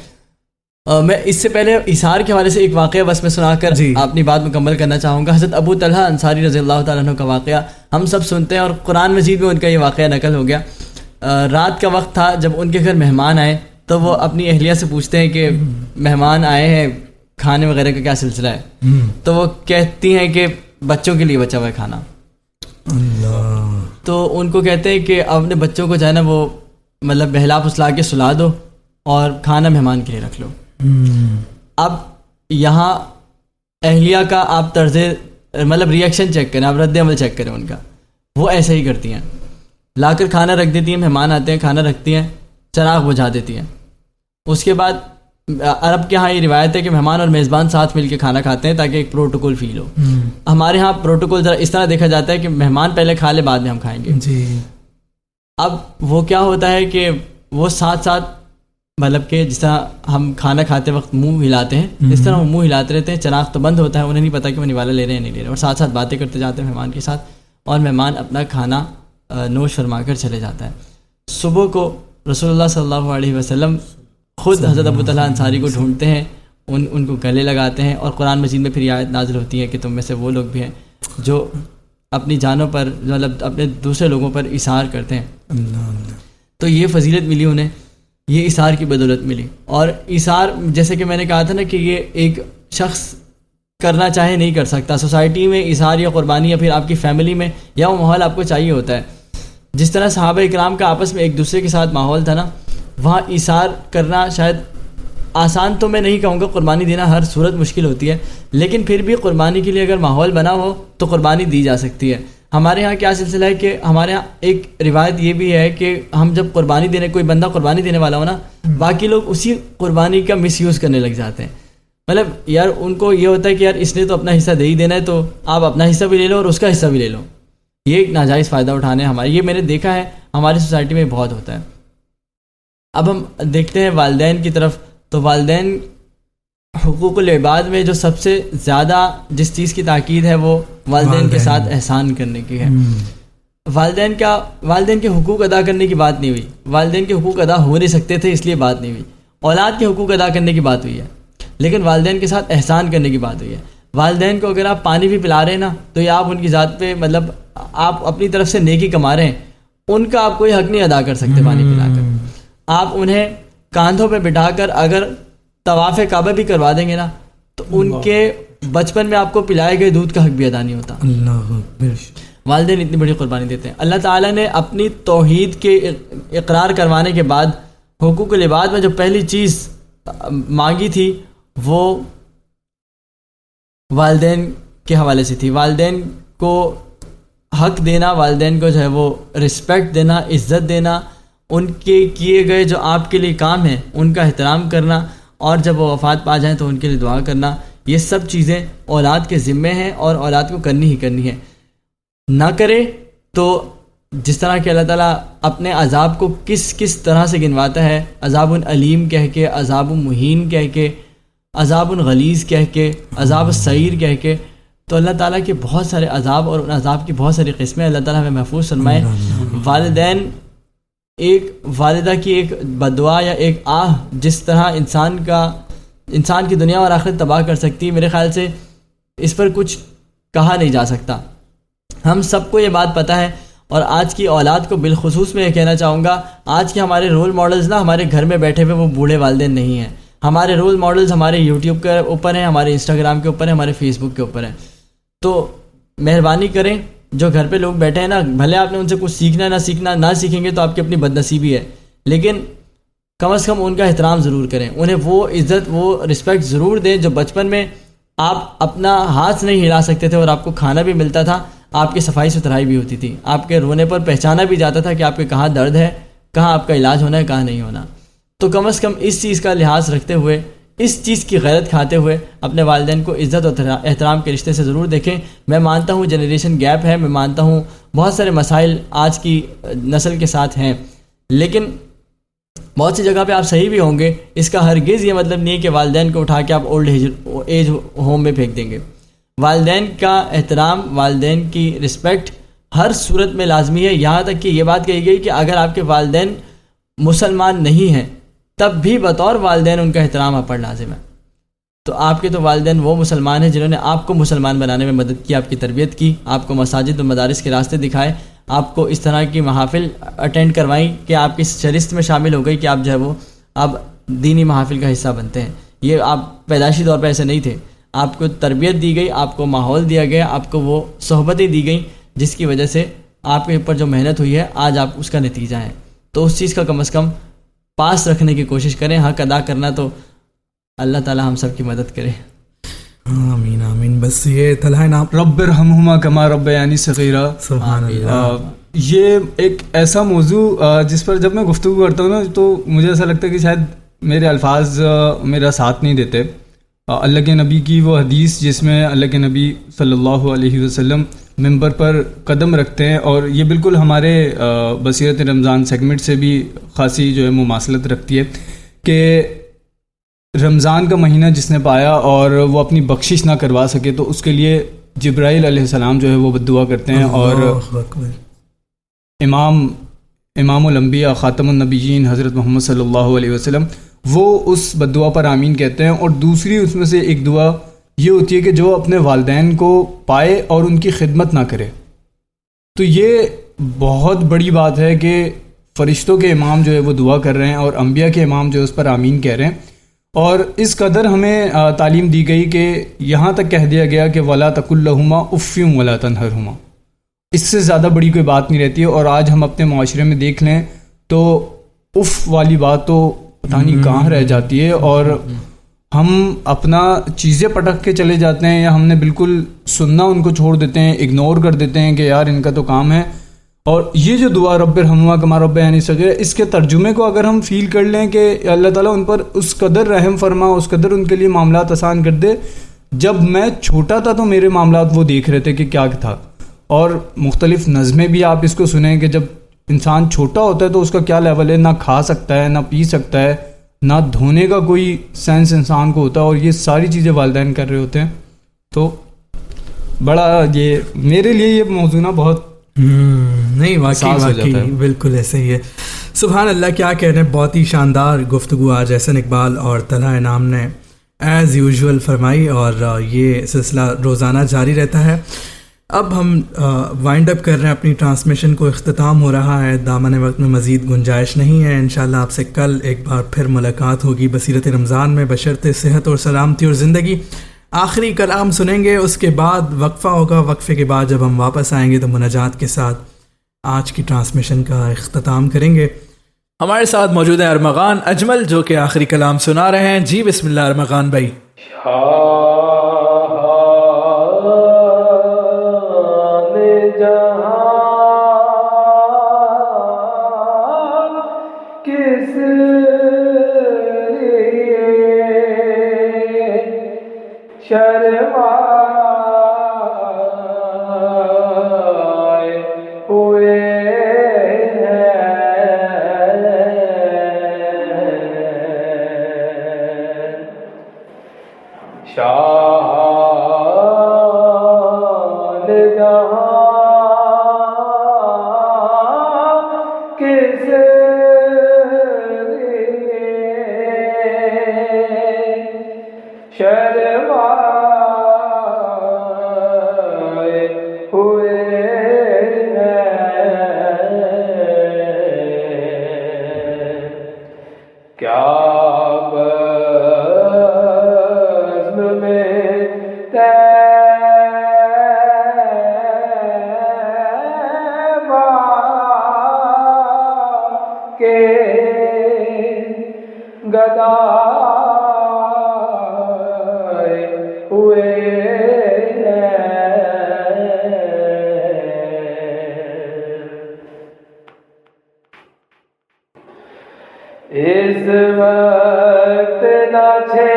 میں اس سے پہلے ایثار کے حوالے سے ایک واقعہ بس میں سنا کر اپنی بات مکمل کرنا چاہوں گا. حضرت ابو طلحہ انصاری رضی اللہ تعالیٰ عنہ کا واقعہ ہم سب سنتے ہیں, اور قرآن مجید میں ان کا یہ واقعہ نقل ہو گیا. رات کا وقت تھا, جب ان کے گھر مہمان آئے تو وہ اپنی اہلیہ سے پوچھتے ہیں کہ مہمان آئے ہیں, کھانے وغیرہ کا کیا سلسلہ ہے؟ تو وہ کہتی ہیں کہ بچوں کے لیے بچا ہوا ہے کھانا. تو ان کو کہتے ہیں کہ اپنے بچوں کو جو ہے نا وہ مطلب بہلا پھسلا کے سلا دو اور کھانا مہمان کے لیے رکھ لو. اب یہاں اہلیہ کا آپ طرز مطلب ریئیکشن چیک کریں, آپ رد عمل چیک کریں ان کا. وہ ایسے ہی کرتی ہیں, لا کر کھانا رکھ دیتی ہیں, مہمان آتے ہیں کھانا رکھتی ہیں, چراغ بجھا دیتی ہیں. اس کے بعد عرب کے ہاں یہ روایت ہے کہ مہمان اور میزبان ساتھ مل کے کھانا کھاتے ہیں تاکہ ایک پروٹوکول فیل ہو. ہمارے ہاں پروٹوکول ذرا اس طرح دیکھا جاتا ہے کہ مہمان پہلے کھا لے, بعد میں ہم کھائیں گے. اب وہ کیا ہوتا ہے کہ وہ ساتھ ساتھ مطلب کہ جس طرح ہم کھانا کھاتے وقت منہ ہلاتے ہیں, اس طرح وہ منہ ہلاتے رہتے ہیں. چراغ تو بند ہوتا ہے, انہیں نہیں پتا کہ وہ نوالا لے رہے ہیں نہیں لے رہے, اور ساتھ ساتھ باتیں کرتے جاتے ہیں مہمان کے ساتھ, اور مہمان اپنا کھانا نوش فرما کر چلے جاتا ہے. صبح کو رسول اللہ صلی اللہ علیہ وسلم خود حضرت ابو طلحہ انصاری کو ڈھونڈتے ہیں, ان کو گلے لگاتے ہیں, اور قرآن مجید میں پھر یہ آیت نازل ہوتی ہے کہ تم میں سے وہ لوگ بھی ہیں جو اپنی جانوں پر مطلب اپنے دوسرے لوگوں پر ایثار کرتے ہیں. تو یہ فضیلت ملی انہیں, یہ ایثار کی بدولت ملی. اور ایثار جیسے کہ میں نے کہا تھا نا کہ یہ ایک شخص کرنا چاہے نہیں کر سکتا. سوسائٹی میں ایثار یا قربانی, یا پھر آپ کی فیملی میں, یا وہ ماحول آپ کو چاہیے ہوتا ہے. جس طرح صحابہ اکرام کا آپس میں ایک دوسرے کے ساتھ ماحول تھا نا, وہاں ایثار کرنا شاید آسان تو میں نہیں کہوں گا, قربانی دینا ہر صورت مشکل ہوتی ہے, لیکن پھر بھی قربانی کے لیے اگر ماحول بنا ہو تو قربانی دی جا سکتی ہے. ہمارے ہاں کیا سلسلہ ہے کہ ہمارے ہاں ایک روایت یہ بھی ہے کہ ہم جب قربانی دینے, کوئی بندہ قربانی دینے والا ہو نا, باقی لوگ اسی قربانی کا مس یوز کرنے لگ جاتے ہیں. مطلب یار ان کو یہ ہوتا ہے کہ یار اس نے تو اپنا حصہ دے ہی دینا ہے, تو آپ اپنا حصہ بھی لے لو اور اس کا حصہ بھی لے لو. یہ ایک ناجائز فائدہ اٹھانے ہمارے, یہ میں نے دیکھا ہے ہماری سوسائٹی میں بہت ہوتا ہے. اب ہم دیکھتے ہیں والدین کی طرف. تو والدین حقوق العباد میں جو سب سے زیادہ جس چیز کی تاکید ہے وہ والدین کے ساتھ احسان کرنے کی ہے. والدین کے حقوق ادا کرنے کی بات نہیں ہوئی, والدین کے حقوق ادا ہو نہیں سکتے تھے اس لیے بات نہیں ہوئی. اولاد کے حقوق ادا کرنے کی بات ہوئی ہے, لیکن والدین کے ساتھ احسان کرنے کی بات ہوئی ہے. والدین کو اگر آپ پانی بھی پلا رہے ہیں نا, تو یہ آپ ان کی ذات پہ مطلب آپ اپنی طرف سے نیکی کما رہے ہیں, ان کا آپ کوئی حق نہیں ادا کر سکتے پانی پلا کر. آپ انہیں کاندھوں پہ بٹھا کر اگر طواف کعبہ بھی کروا دیں گے نا, تو ان کے بچپن میں آپ کو پلائے گئے دودھ کا حق بھی ادا نہیں ہوتا. والدین اتنی بڑی قربانی دیتے ہیں. اللہ تعالیٰ نے اپنی توحید کے اقرار کروانے کے بعد حقوق العباد میں جو پہلی چیز مانگی تھی وہ والدین کے حوالے سے تھی. والدین کو حق دینا, والدین کو جو ہے وہ رسپیکٹ دینا, عزت دینا, ان کے کیے گئے جو آپ کے لیے کام ہیں ان کا احترام کرنا, اور جب وہ وفات پا جائیں تو ان کے لیے دعا کرنا. یہ سب چیزیں اولاد کے ذمے ہیں اور اولاد کو کرنی ہی کرنی ہے. نہ کرے تو جس طرح کہ اللہ تعالیٰ اپنے عذاب کو کس طرح سے گنواتا ہے, عذاب علیم کہہ کے, عذاب مہین کہہ کے, عذاب غلیظ کہہ کے, عذاب سعیر کہہ کے, تو اللہ تعالیٰ کے بہت سارے عذاب اور ان عذاب کی بہت ساری قسمیں اللہ تعالیٰ ہمیں محفوظ فرمائے. والدین, ایک والدہ کی ایک بددعا یا ایک آہ جس طرح انسان کی دنیا اور آخرت تباہ کر سکتی, میرے خیال سے اس پر کچھ کہا نہیں جا سکتا. ہم سب کو یہ بات پتہ ہے, اور آج کی اولاد کو بالخصوص میں یہ کہنا چاہوں گا, آج کے ہمارے رول ماڈلز نا ہمارے گھر میں بیٹھے ہوئے وہ بوڑھے والدین نہیں ہیں. ہمارے رول ماڈلز ہمارے یوٹیوب کے اوپر ہیں, ہمارے انسٹاگرام کے اوپر ہیں, ہمارے فیس بک کے اوپر ہیں. تو مہربانی کریں, جو گھر پہ لوگ بیٹھے ہیں نا, بھلے آپ نے ان سے کچھ سیکھنا نہ سیکھیں گے تو آپ کی اپنی بد نصیبی ہے, لیکن کم از کم ان کا احترام ضرور کریں, انہیں وہ عزت وہ رسپیکٹ ضرور دیں جو بچپن میں آپ اپنا ہاتھ نہیں ہلا سکتے تھے اور آپ کو کھانا بھی ملتا تھا، آپ کی صفائی ستھرائی بھی ہوتی تھی، آپ کے رونے پر پہچانا بھی جاتا تھا کہ آپ کے کہاں درد ہے، کہاں آپ کا علاج ہونا ہے، کہاں نہیں ہونا. تو کم از کم اس چیز کا لحاظ رکھتے ہوئے، اس چیز کی غیرت کھاتے ہوئے اپنے والدین کو عزت اور احترام کے رشتے سے ضرور دیکھیں. میں مانتا ہوں جنریشن گیپ ہے، میں مانتا ہوں بہت سارے مسائل آج کی نسل کے ساتھ ہیں، لیکن بہت سی جگہ پہ آپ صحیح بھی ہوں گے. اس کا ہرگز یہ مطلب نہیں ہے کہ والدین کو اٹھا کے آپ اولڈ ایج ہوم میں پھینک دیں گے. والدین کا احترام، والدین کی رسپیکٹ ہر صورت میں لازمی ہے. یہاں تک کہ یہ بات کہی گئی کہ اگر آپ کے والدین مسلمان نہیں ہیں تب بھی بطور والدین ان کا احترام آپ پر لازم ہے. تو آپ کے تو والدین وہ مسلمان ہیں جنہوں نے آپ کو مسلمان بنانے میں مدد کی، آپ کی تربیت کی، آپ کو مساجد و مدارس کے راستے دکھائے، آپ کو اس طرح کی محافل اٹینڈ کروائیں کہ آپ کی شرست میں شامل ہو گئی کہ آپ جو ہے وہ اب دینی محافل کا حصہ بنتے ہیں. یہ آپ پیدائشی طور پہ ایسے نہیں تھے، آپ کو تربیت دی گئی، آپ کو ماحول دیا گیا، آپ کو وہ صحبتیں دی گئیں جس کی وجہ سے آپ کے اوپر جو محنت ہوئی ہے آج آپ اس کا نتیجہ ہیں. تو اس چیز کا کم از کم پاس رکھنے کی کوشش کریں. حق ادا کرنا تو اللہ تعالی ہم سب کی مدد کرے. آمین آمین. بس یہ طلحہ نام رب ارحمہما کما ربیانی صغیرا. سبحان اللہ. یہ ایک ایسا موضوع جس پر جب میں گفتگو کرتا ہوں نا تو مجھے ایسا لگتا ہے کہ شاید میرے الفاظ میرا ساتھ نہیں دیتے. اللہ کے نبی کی وہ حدیث جس میں اللہ کے نبی صلی اللہ علیہ وسلم ممبر پر قدم رکھتے ہیں، اور یہ بالکل ہمارے بصیرت رمضان سیگمنٹ سے بھی خاصی جو ہے مماثلت رکھتی ہے کہ رمضان کا مہینہ جس نے پایا اور وہ اپنی بخشش نہ کروا سکے تو اس کے لیے جبرائیل علیہ السلام جو ہے وہ بد دعا کرتے ہیں. اور امام الانبیاء خاتم النبیین حضرت محمد صلی اللہ علیہ وسلم وہ اس بد دعا پر آمین کہتے ہیں. اور دوسری اس میں سے ایک دعا یہ ہوتی ہے کہ جو اپنے والدین کو پائے اور ان کی خدمت نہ کرے. تو یہ بہت بڑی بات ہے کہ فرشتوں کے امام جو ہے وہ دعا کر رہے ہیں اور انبیاء کے امام جو ہے اس پر آمین کہہ رہے ہیں. اور اس قدر ہمیں تعلیم دی گئی کہ یہاں تک کہہ دیا گیا کہ ولا تقل لہما اف ولا تنہرہما. اس سے زیادہ بڑی کوئی بات نہیں رہتی ہے. اور آج ہم اپنے معاشرے میں دیکھ لیں تو اف والی بات تو پتہ نہیں کہاں رہ جاتی ہے، اور ہم اپنا چیزیں پٹک کے چلے جاتے ہیں یا ہم نے بالکل سننا ان کو چھوڑ دیتے ہیں، اگنور کر دیتے ہیں کہ یار ان کا تو کام ہے. اور یہ جو دعا رب ارحمہما کما ربیانی صغیرا، اس کے ترجمے کو اگر ہم فیل کر لیں کہ اللہ تعالیٰ ان پر اس قدر رحم فرما، اس قدر ان کے لیے معاملات آسان کر دے. جب میں چھوٹا تھا تو میرے معاملات وہ دیکھ رہے تھے کہ کیا تھا. اور مختلف نظمیں بھی آپ اس کو سنیں کہ جب انسان چھوٹا ہوتا ہے تو اس کا کیا لیول ہے، نہ کھا سکتا ہے، نہ پی سکتا ہے، نہ دھونے کا کوئی سینس انسان کو ہوتا ہے، اور یہ ساری چیزیں والدین کر رہے ہوتے ہیں. تو بڑا یہ میرے لیے یہ موضوع نا بہت نہیں واقعی بالکل ایسے ہی ہے. سبحان اللہ. کیا کہنے، بہت ہی شاندار گفتگو آج احسن اقبال اور طلحہ انعام نے ایز یوزول فرمائی، اور یہ سلسلہ روزانہ جاری رہتا ہے. اب ہم وائنڈ اپ کر رہے ہیں اپنی ٹرانسمیشن کو، اختتام ہو رہا ہے. دامن وقت میں مزید گنجائش نہیں ہے. انشاءاللہ آپ سے کل ایک بار پھر ملاقات ہوگی بصیرت رمضان میں، بشرط صحت اور سلامتی اور زندگی. آخری کلام سنیں گے، اس کے بعد وقفہ ہوگا. وقفے کے بعد جب ہم واپس آئیں گے تو مناجات کے ساتھ آج کی ٹرانسمیشن کا اختتام کریں گے. ہمارے ساتھ موجود ہیں ارمغان اجمل جو کہ آخری کلام سنا رہے ہیں. جی بسم اللہ ارمغان بھائی. گدائے ہوئے اس وقت نہ چھے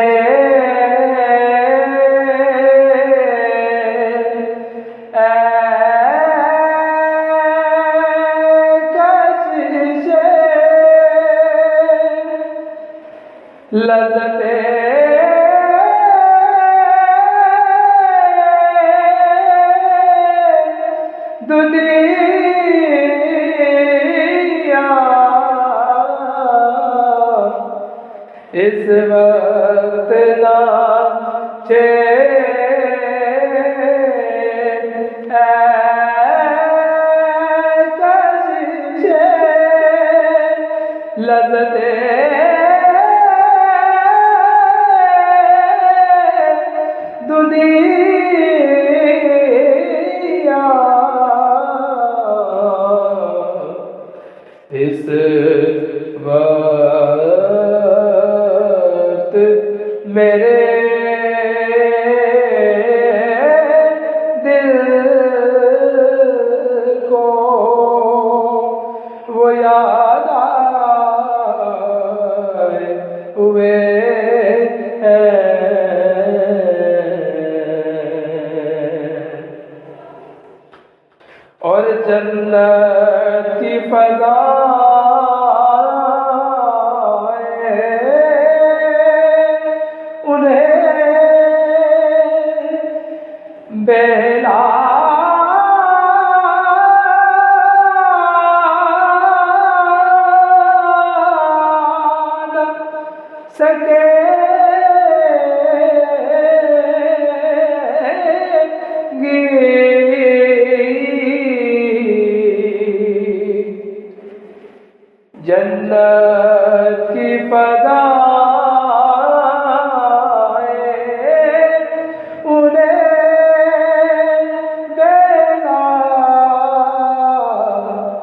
لذت دنیا اس وقت نہ چھے لذت دنیا اس وقت میرے دل کو وہ یاد آئے ہوئے اور جنت کی فضائیں انہیں بہلا سکے جنت کی فضائیں انہیں دینا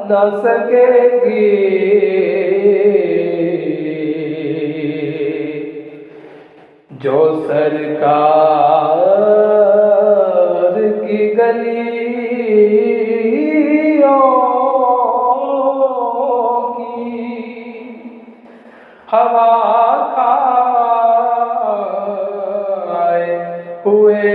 نہ سکے گی جو سرکار کی گلیوں ہوا کھائے ہوئے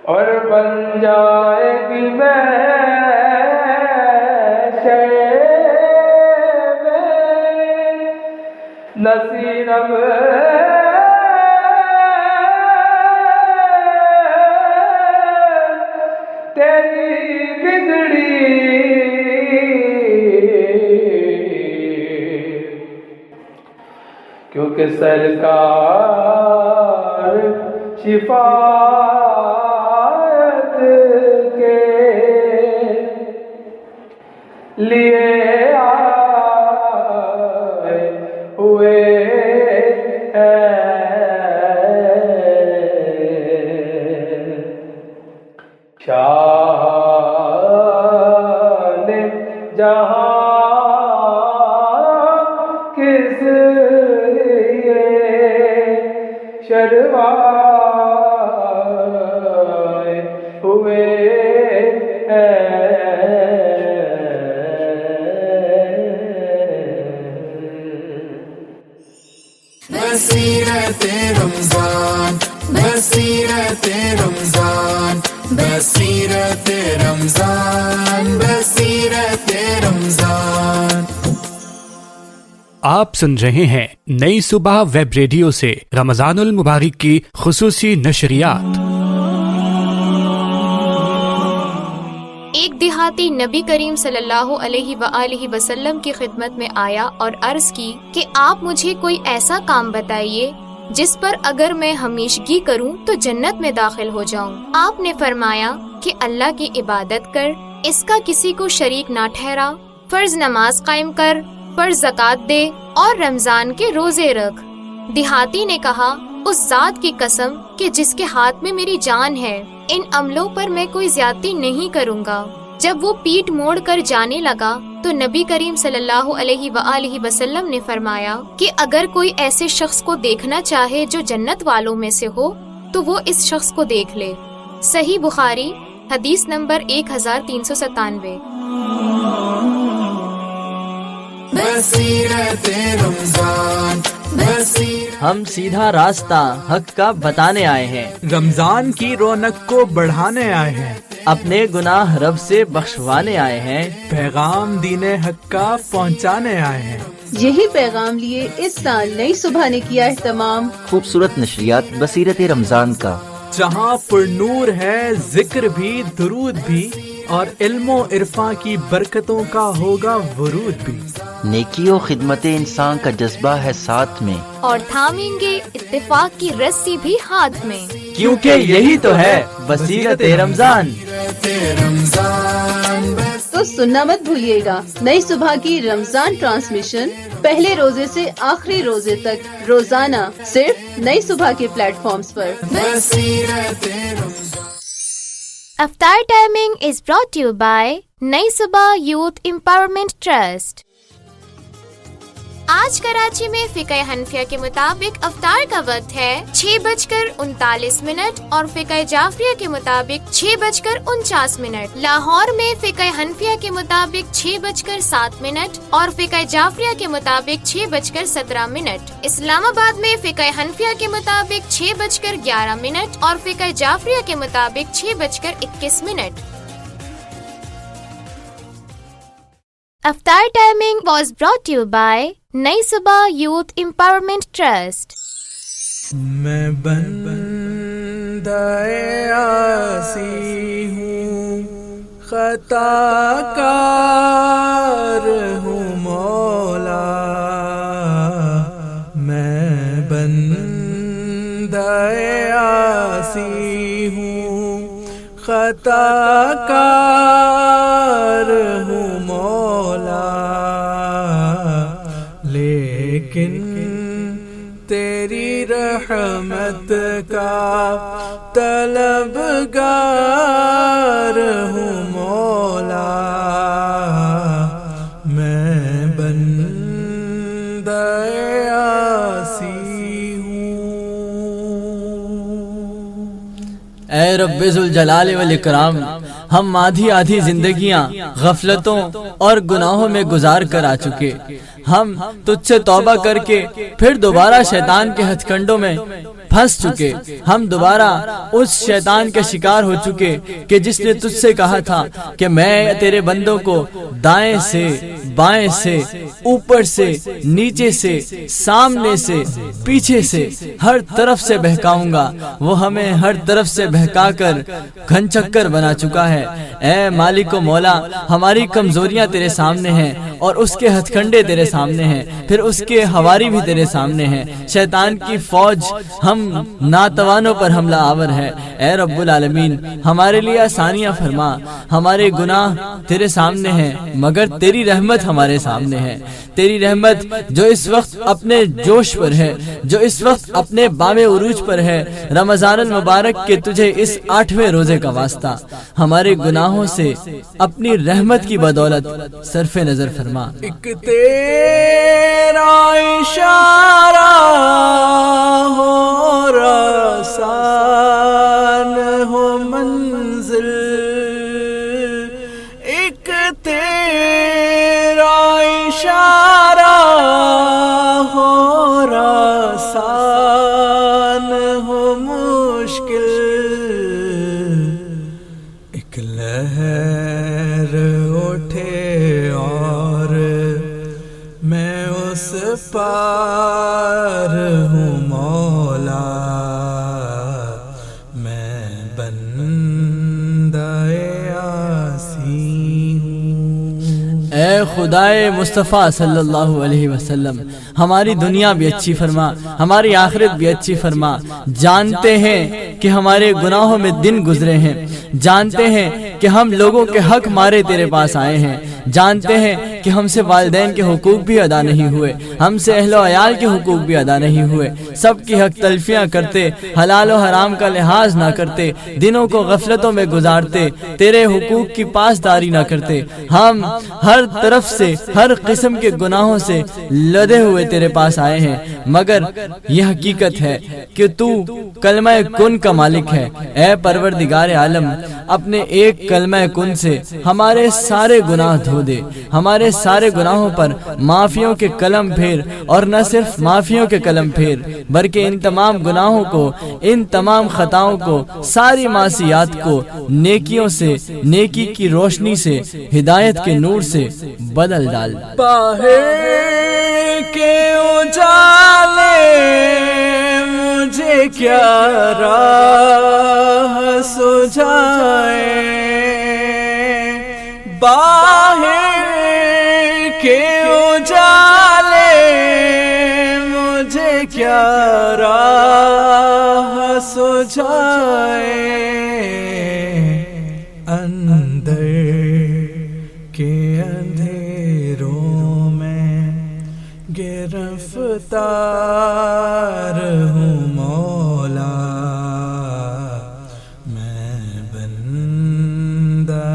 اور بن جائے گی نصیرم تیری بگڑی کیونکہ سرکار شفاعت کے لیے آئے ہوئے شان جہاں کس لیے شروائے ہوئے بصیرت رمضان بصیرت رمضان بصیرت رمضان بصیرت رمضان آپ سن رہے ہیں نئی صبح ویب ریڈیو سے رمضان المبارک کی خصوصی نشریات۔ ایک دیہاتی نبی کریم صلی اللہ علیہ وآلہ وسلم کی خدمت میں آیا اور عرض کی کہ آپ مجھے کوئی ایسا کام بتائیے جس پر اگر میں ہمیشگی کروں تو جنت میں داخل ہو جاؤں۔ آپ نے فرمایا کہ اللہ کی عبادت کر، اس کا کسی کو شریک نہ ٹھہرا، فرض نماز قائم کر، فرض زکوٰۃ دے اور رمضان کے روزے رکھ۔ دیہاتی نے کہا، اس ذات کی قسم کہ جس کے ہاتھ میں میری جان ہے، ان عملوں پر میں کوئی زیادتی نہیں کروں گا۔ جب وہ پیٹ موڑ کر جانے لگا تو نبی کریم صلی اللہ علیہ وآلہ وسلم نے فرمایا کہ اگر کوئی ایسے شخص کو دیکھنا چاہے جو جنت والوں میں سے ہو تو وہ اس شخص کو دیکھ لے۔ صحیح بخاری حدیث نمبر 1397۔ بصیرت رمضان، بصیرت ہم سیدھا راستہ حق کا بتانے آئے ہیں، رمضان کی رونق کو بڑھانے آئے ہیں، اپنے گناہ رب سے بخشوانے آئے ہیں، پیغام دین حق کا پہنچانے آئے ہیں۔ یہی پیغام لیے اس سال نئی صبح نے کیا اہتمام خوبصورت نشریات بصیرت رمضان کا، جہاں پر نور ہے ذکر بھی، درود بھی، اور علم و عرفاں کی برکتوں کا ہوگا ورود بھی۔ نیکی و خدمت انسان کا جذبہ ہے ساتھ میں، اور تھامیں گے اتفاق کی رسی بھی ہاتھ میں، کیونکہ یہی تو ہے بصیرت رمضان۔ رمضان، تو سننا مت بھولیے گا نئی صبح کی رمضان ٹرانسمیشن پہلے روزے سے آخری روزے تک روزانہ صرف نئی صبح کے پلیٹ فارمز پر۔ بصیرت رمضان۔ افطار timing is brought to you by نئی صبح یوتھ امپاورمنٹ ٹرسٹ۔ آج کراچی میں فقہ حنفیہ کے مطابق افطار کا وقت ہے 6:39 اور فقہ جعفریہ کے مطابق 6:49۔ لاہور میں فقہ حنفیہ کے مطابق 6:07 اور فقہ جعفریہ کے مطابق 6:17۔ اسلام آباد میں فقہ حنفیہ کے مطابق 6:11 اور فقہ جعفریہ کے مطابق 6:21۔ افطار timing was brought to you by نئی صبح یوتھ امپاورمنٹ ٹرسٹ۔ میں بندہ عاصی ہوں، خطا کار ہوں مولا، میں بندہ عاصی ہوں، خطا کار ہوں مولا، لیکن تیری رحمت کا طلبگار ہوں مولا، میں بندہ عاصی ہوں۔ اے رب ذوالجلال والاکرام، ہم آدھی زندگیاں غفلتوں اور گناہوں میں گزار کر آ چکے، ہم تجھ سے توبہ کر کے پھر دوبارہ شیطان کے ہتھ کنڈوں میں پھنس چکے، ہم دوبارہ اس شیطان کے شکار ہو چکے کہ جس نے تجھ سے کہا تھا کہ میں تیرے بندوں کو دائیں سے بائیں سے اوپر سے نیچے سے سامنے سے پیچھے سے ہر طرف سے بہکاؤں گا، وہ ہمیں ہر طرف سے بہکا کر گھن چکر بنا چکا ہے۔ اے مالک و مولا، ہماری کمزوریاں تیرے سامنے ہیں اور اس کے ہتھ کنڈے تیرے سامنے ہیں، پھر اس کے ہواری بھی تیرے سامنے ہیں، شیطان کی فوج ہم ناتوانوں پر حملہ آور ہے۔ اے رب العالمین، ہمارے لیے آسانیاں فرما، ہمارے گناہ تیرے سامنے ہیں مگر تیری رحمت ہمارے سامنے ہے، تیری رحمت جو اس وقت اپنے جوش پر ہے، جو اس وقت اپنے بام عروج پر ہے۔ رمضان المبارک کے تجھے اس 8ویں روزے کا واسطہ ہمارے گناہوں سے اپنی رحمت کی بدولت صرف نظر فرما۔ ایک تیرا اشارہ ہو رسان ہو منزل، ایک تیرا اشارہ ہو رسان ہو مشکل، ایک لہر اٹھے اور میں اس پار ہوں مولا، میں بندہ عاصی ہوں۔ اے خدائے مصطفیٰ صلی اللہ علیہ وسلم، ہماری دنیا بھی اچھی فرما، ہماری آخرت بھی اچھی فرما۔ جانتے ہیں کہ ہمارے گناہوں میں دن گزرے ہیں، جانتے ہیں کہ ہم لوگوں کے حق مارے تیرے پاس آئے ہیں، جانتے ہیں کہ ہم سے والدین کے حقوق بھی ادا نہیں ہوئے, ہم سے اہل و عیال کے حقوق بھی ادا نہیں ہوئے, سب کی حق تلفیاں کرتے, حلال و حرام کا لحاظ نہ کرتے, دنوں کو غفلتوں میں گزارتے, تیرے حقوق کی پاسداری نہ کرتے. ہم ہر طرف سے ہر قسم کے گناہوں سے لدے ہوئے تیرے پاس آئے ہیں, مگر یہ حقیقت ہے کہ تو کلمہ کن کا مالک ہے. اے پروردگار عالم, اپنے ایک کلمہ کن سے ہمارے سارے گناہ دھو دے, ہمارے سارے گناہوں پر معافیوں کے قلم پھیر, اور نہ صرف معافیوں کے قلم پھیر بلکہ ان تمام گناہوں کو, ان تمام خطاؤں کو, ساری معصیات کو نیکیوں سے, نیکی کی روشنی سے, ہدایت کے نور سے بدل ڈال. باہر کے اجالے مجھے کیا راہ سجھائے, باہر کے اجالے مجھے کیا راہ سجھائے, اندر کے اندھیروں میں گرفتار ہوں مولا, میں بندہ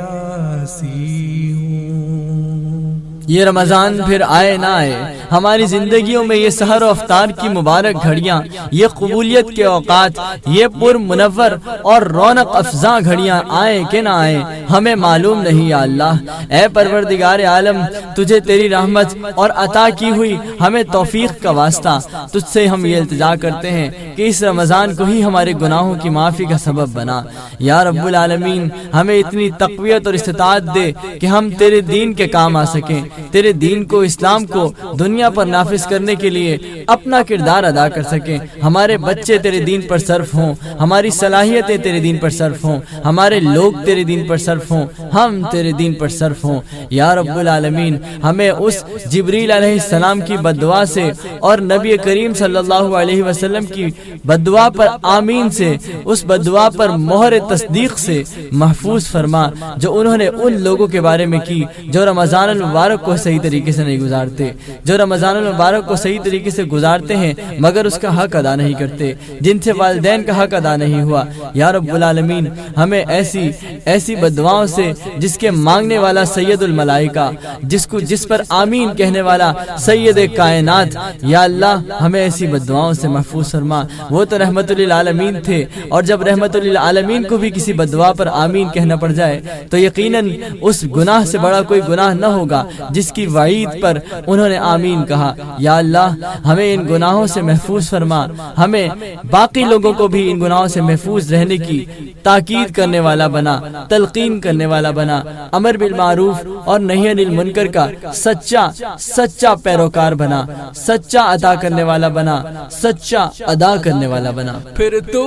عاصی ہوں. یہ رمضان پھر آئے نہ آئے, ہماری زندگیوں میں یہ سحر و افطار کی مبارک گھڑیاں, یہ قبولیت کے اوقات, یہ پر منور اور رونق افزاں گھڑیاں آئیں کہ نہ آئیں, ہمیں معلوم نہیں. یا اللہ, اے پروردگار عالم, تجھے تیری رحمت اور عطا کی ہوئی ہمیں توفیق کا واسطہ, تجھ سے ہم یہ التجا کرتے ہیں کہ اس رمضان کو ہی ہمارے گناہوں کی معافی کا سبب بنا. یا رب العالمین, ہمیں اتنی تقویت اور استطاعت دے کہ ہم تیرے دین کے کام آ سکیں, تیرے دین کو, اسلام کو دنیا پر نافذ کرنے کے لیے اپنا کردار ادا کر سکیں. ہمارے بچے تیرے دین پر صرف ہوں, ہماری صلاحیتیں تیرے دین پر صرف ہوں, ہمارے لوگ تیرے دین پر صرف ہوں, ہم تیرے دین پر صرف ہوں. یا رب العالمین, ہمیں اس جبریل علیہ السلام کی بددعا سے اور نبی کریم صلی اللہ علیہ وسلم کی بددعا پر آمین سے, اس بددعا پر مہر تصدیق سے محفوظ فرما جو انہوں نے ان لوگوں کے بارے میں کی جو رمضان المبارک کو صحیح طریقے سے نہیں گزارتے, جو رمضان المبارک کو صحیح طریقے سے گزارتے ہیں مگر اس کا حق ادا نہیں کرتے, جن سے والدین کا حق ادا نہیں ہوا. یا رب العالمین, ہمیں ایسی بددعاؤں سے جس کے مانگنے والا سید الملائکہ, جس پر آمین کہنے والا سید کائنات, یا اللہ ہمیں ایسی بددعاؤں سے محفوظ فرما. وہ تو رحمت للعالمین تھے, اور جب رحمت للعالمین کو بھی کسی بددعا پر آمین کہنا پڑ جائے تو یقیناً اس گناہ سے بڑا کوئی گناہ نہ ہوگا جس کی وعید پر انہوں نے آمین کہا. یا اللہ, ہمیں ان گناہوں سے محفوظ فرما, ہمیں باقی لوگوں کو بھی ان گناہوں سے محفوظ رہنے کی تاکید کرنے والا بنا, تلقین کرنے والا بنا, امر بالمعروف اور نہی عن المنکر کا سچا پیروکار بنا, سچا عطا کرنے والا بنا, سچا ادا کرنے والا بنا. پھر تو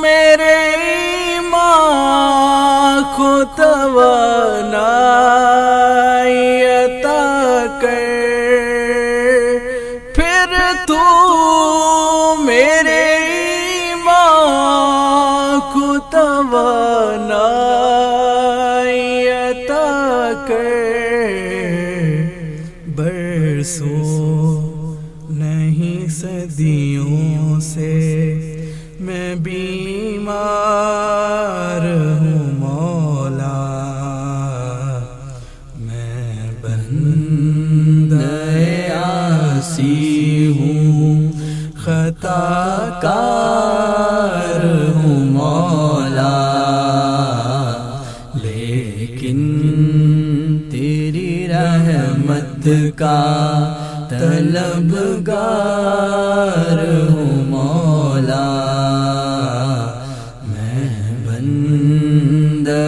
میرے ایمان کو توانائی عطا کر, پھر تو میرے ایمان کو توانائی عطا کر, برسوں نہیں صدیوں سے میں بیمار ہوں مولا, میں بندہ عاصی ہوں, خطا کار ہوں مولا, لیکن تیری رحمت کا طلبگار ہوں مولا, میں بندہ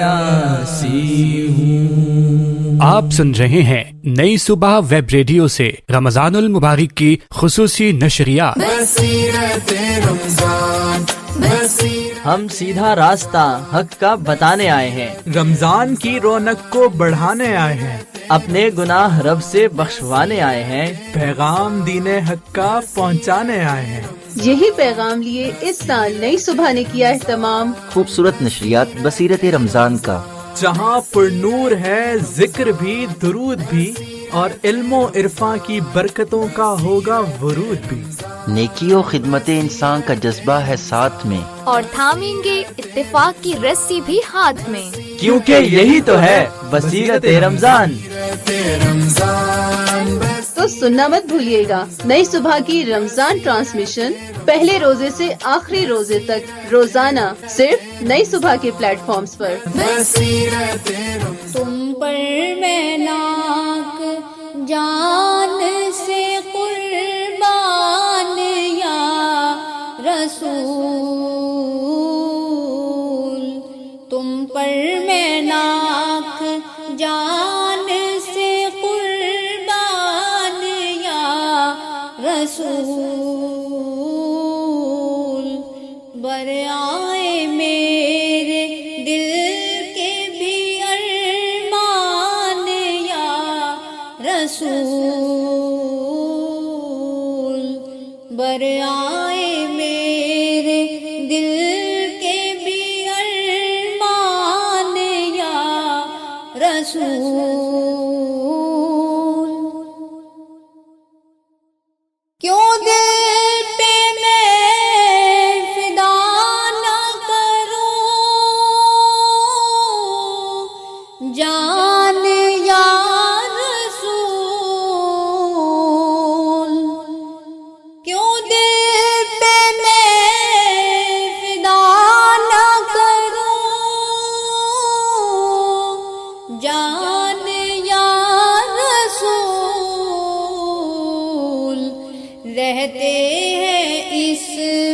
عاصی ہوں. آپ سن رہے ہیں نئی صبح ویب ریڈیو سے رمضان المبارک کی خصوصی نشریات. بصیرت رمضان, ہم سیدھا راستہ حق کا بتانے آئے ہیں, رمضان کی رونق کو بڑھانے آئے ہیں, اپنے گناہ رب سے بخشوانے آئے ہیں, پیغام دین حق کا پہنچانے آئے ہیں. یہی پیغام لیے اس سال نئی صبح نے کیا اہتمام خوبصورت نشریات بصیرت رمضان کا. جہاں پر نور ہے ذکر بھی درود بھی اور علم و عرفاں کی برکتوں کا ہوگا ورود بھی. نیکی و خدمت انسان کا جذبہ ہے ساتھ میں، اور تھامیں گے اتفاق کی رسی بھی ہاتھ میں، کیونکہ یہی تو ہے بصیرت رمضان. رمضان تو سننا مت بھولیے گا نئی صبح کی رمضان ٹرانسمیشن پہلے روزے سے آخری روزے تک روزانہ صرف نئی صبح کے پلیٹ فارمز پر. بصیرت تم پر میں ناک جان سے قربان یا رسول، تم پر میں ناک جان سے قربان یا رسول، برآئے میرے دل کے بھی ارمان یا رسول، برآئے میرے دل کے بھی ارمان یا رسول. کیوں دل پہ میں فدا نہ کروں جان یا رسول، کیوں دل پہ میں فدا نہ کروں جان یا رسول، رہتے ہیں اس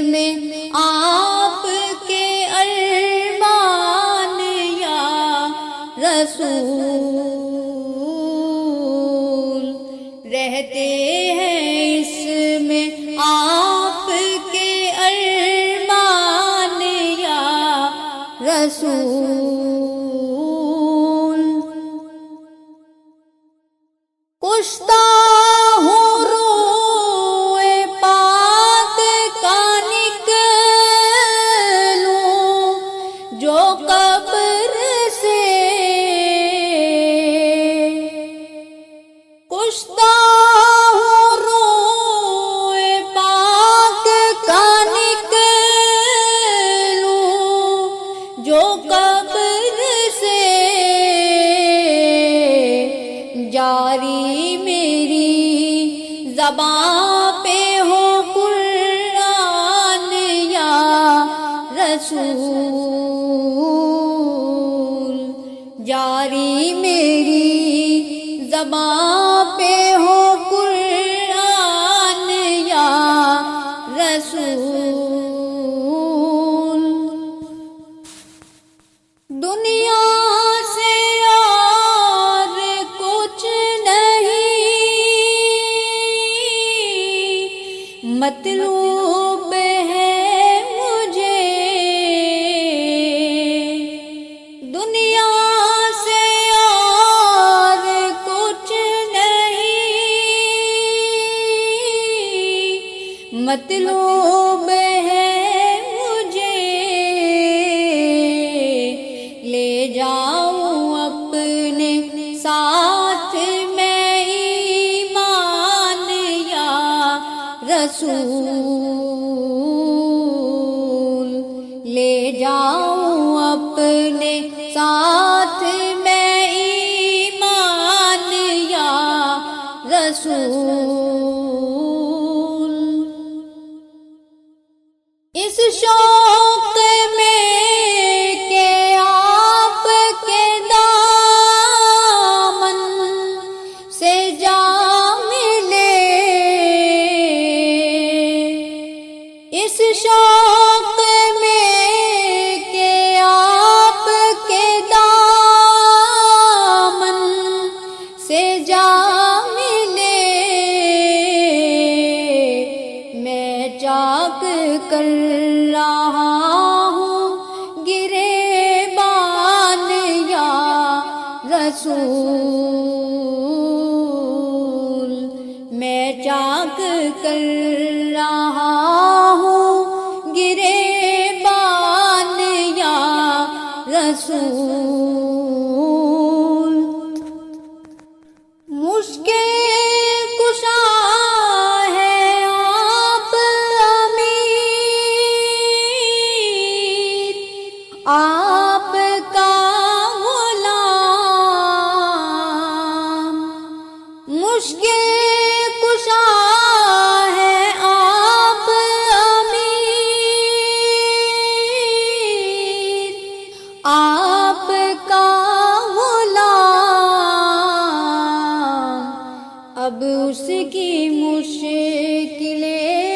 میں آپ کے ارمان یا رسول، رہتے ہیں اس میں آپ کے ارمان یا رسول. کشتا ہوں روئے پاک کا نکلوں جو قبر سے، کشتا ہوں روئے پاک کا نکلوں جو قبر سے، جاری میری زباں پہ ہو قرآن یا رسول، جاری میری زباں پہ ہو قرآن یا رسول. دنیا سے اور کچھ نہیں مطلوب ہے مجھے، دنیا سے اور کچھ نہیں مطلوب ہے مجھے، لے جاؤں اپنے ساتھ میں ایمان یا رسول، لے جاؤں اپنے ساتھ میں ایمان یا رسول. اس شوق میں کہ آپ کے دامن سے جا ملے، اس شوق میں کہ آپ کے دامن سے جا ملے، میں چاک کر رہا ہوں گریبان یا رسول، میں چاک کر رہا ہوں گریبان یا رسول. اب اس کی مشکلیں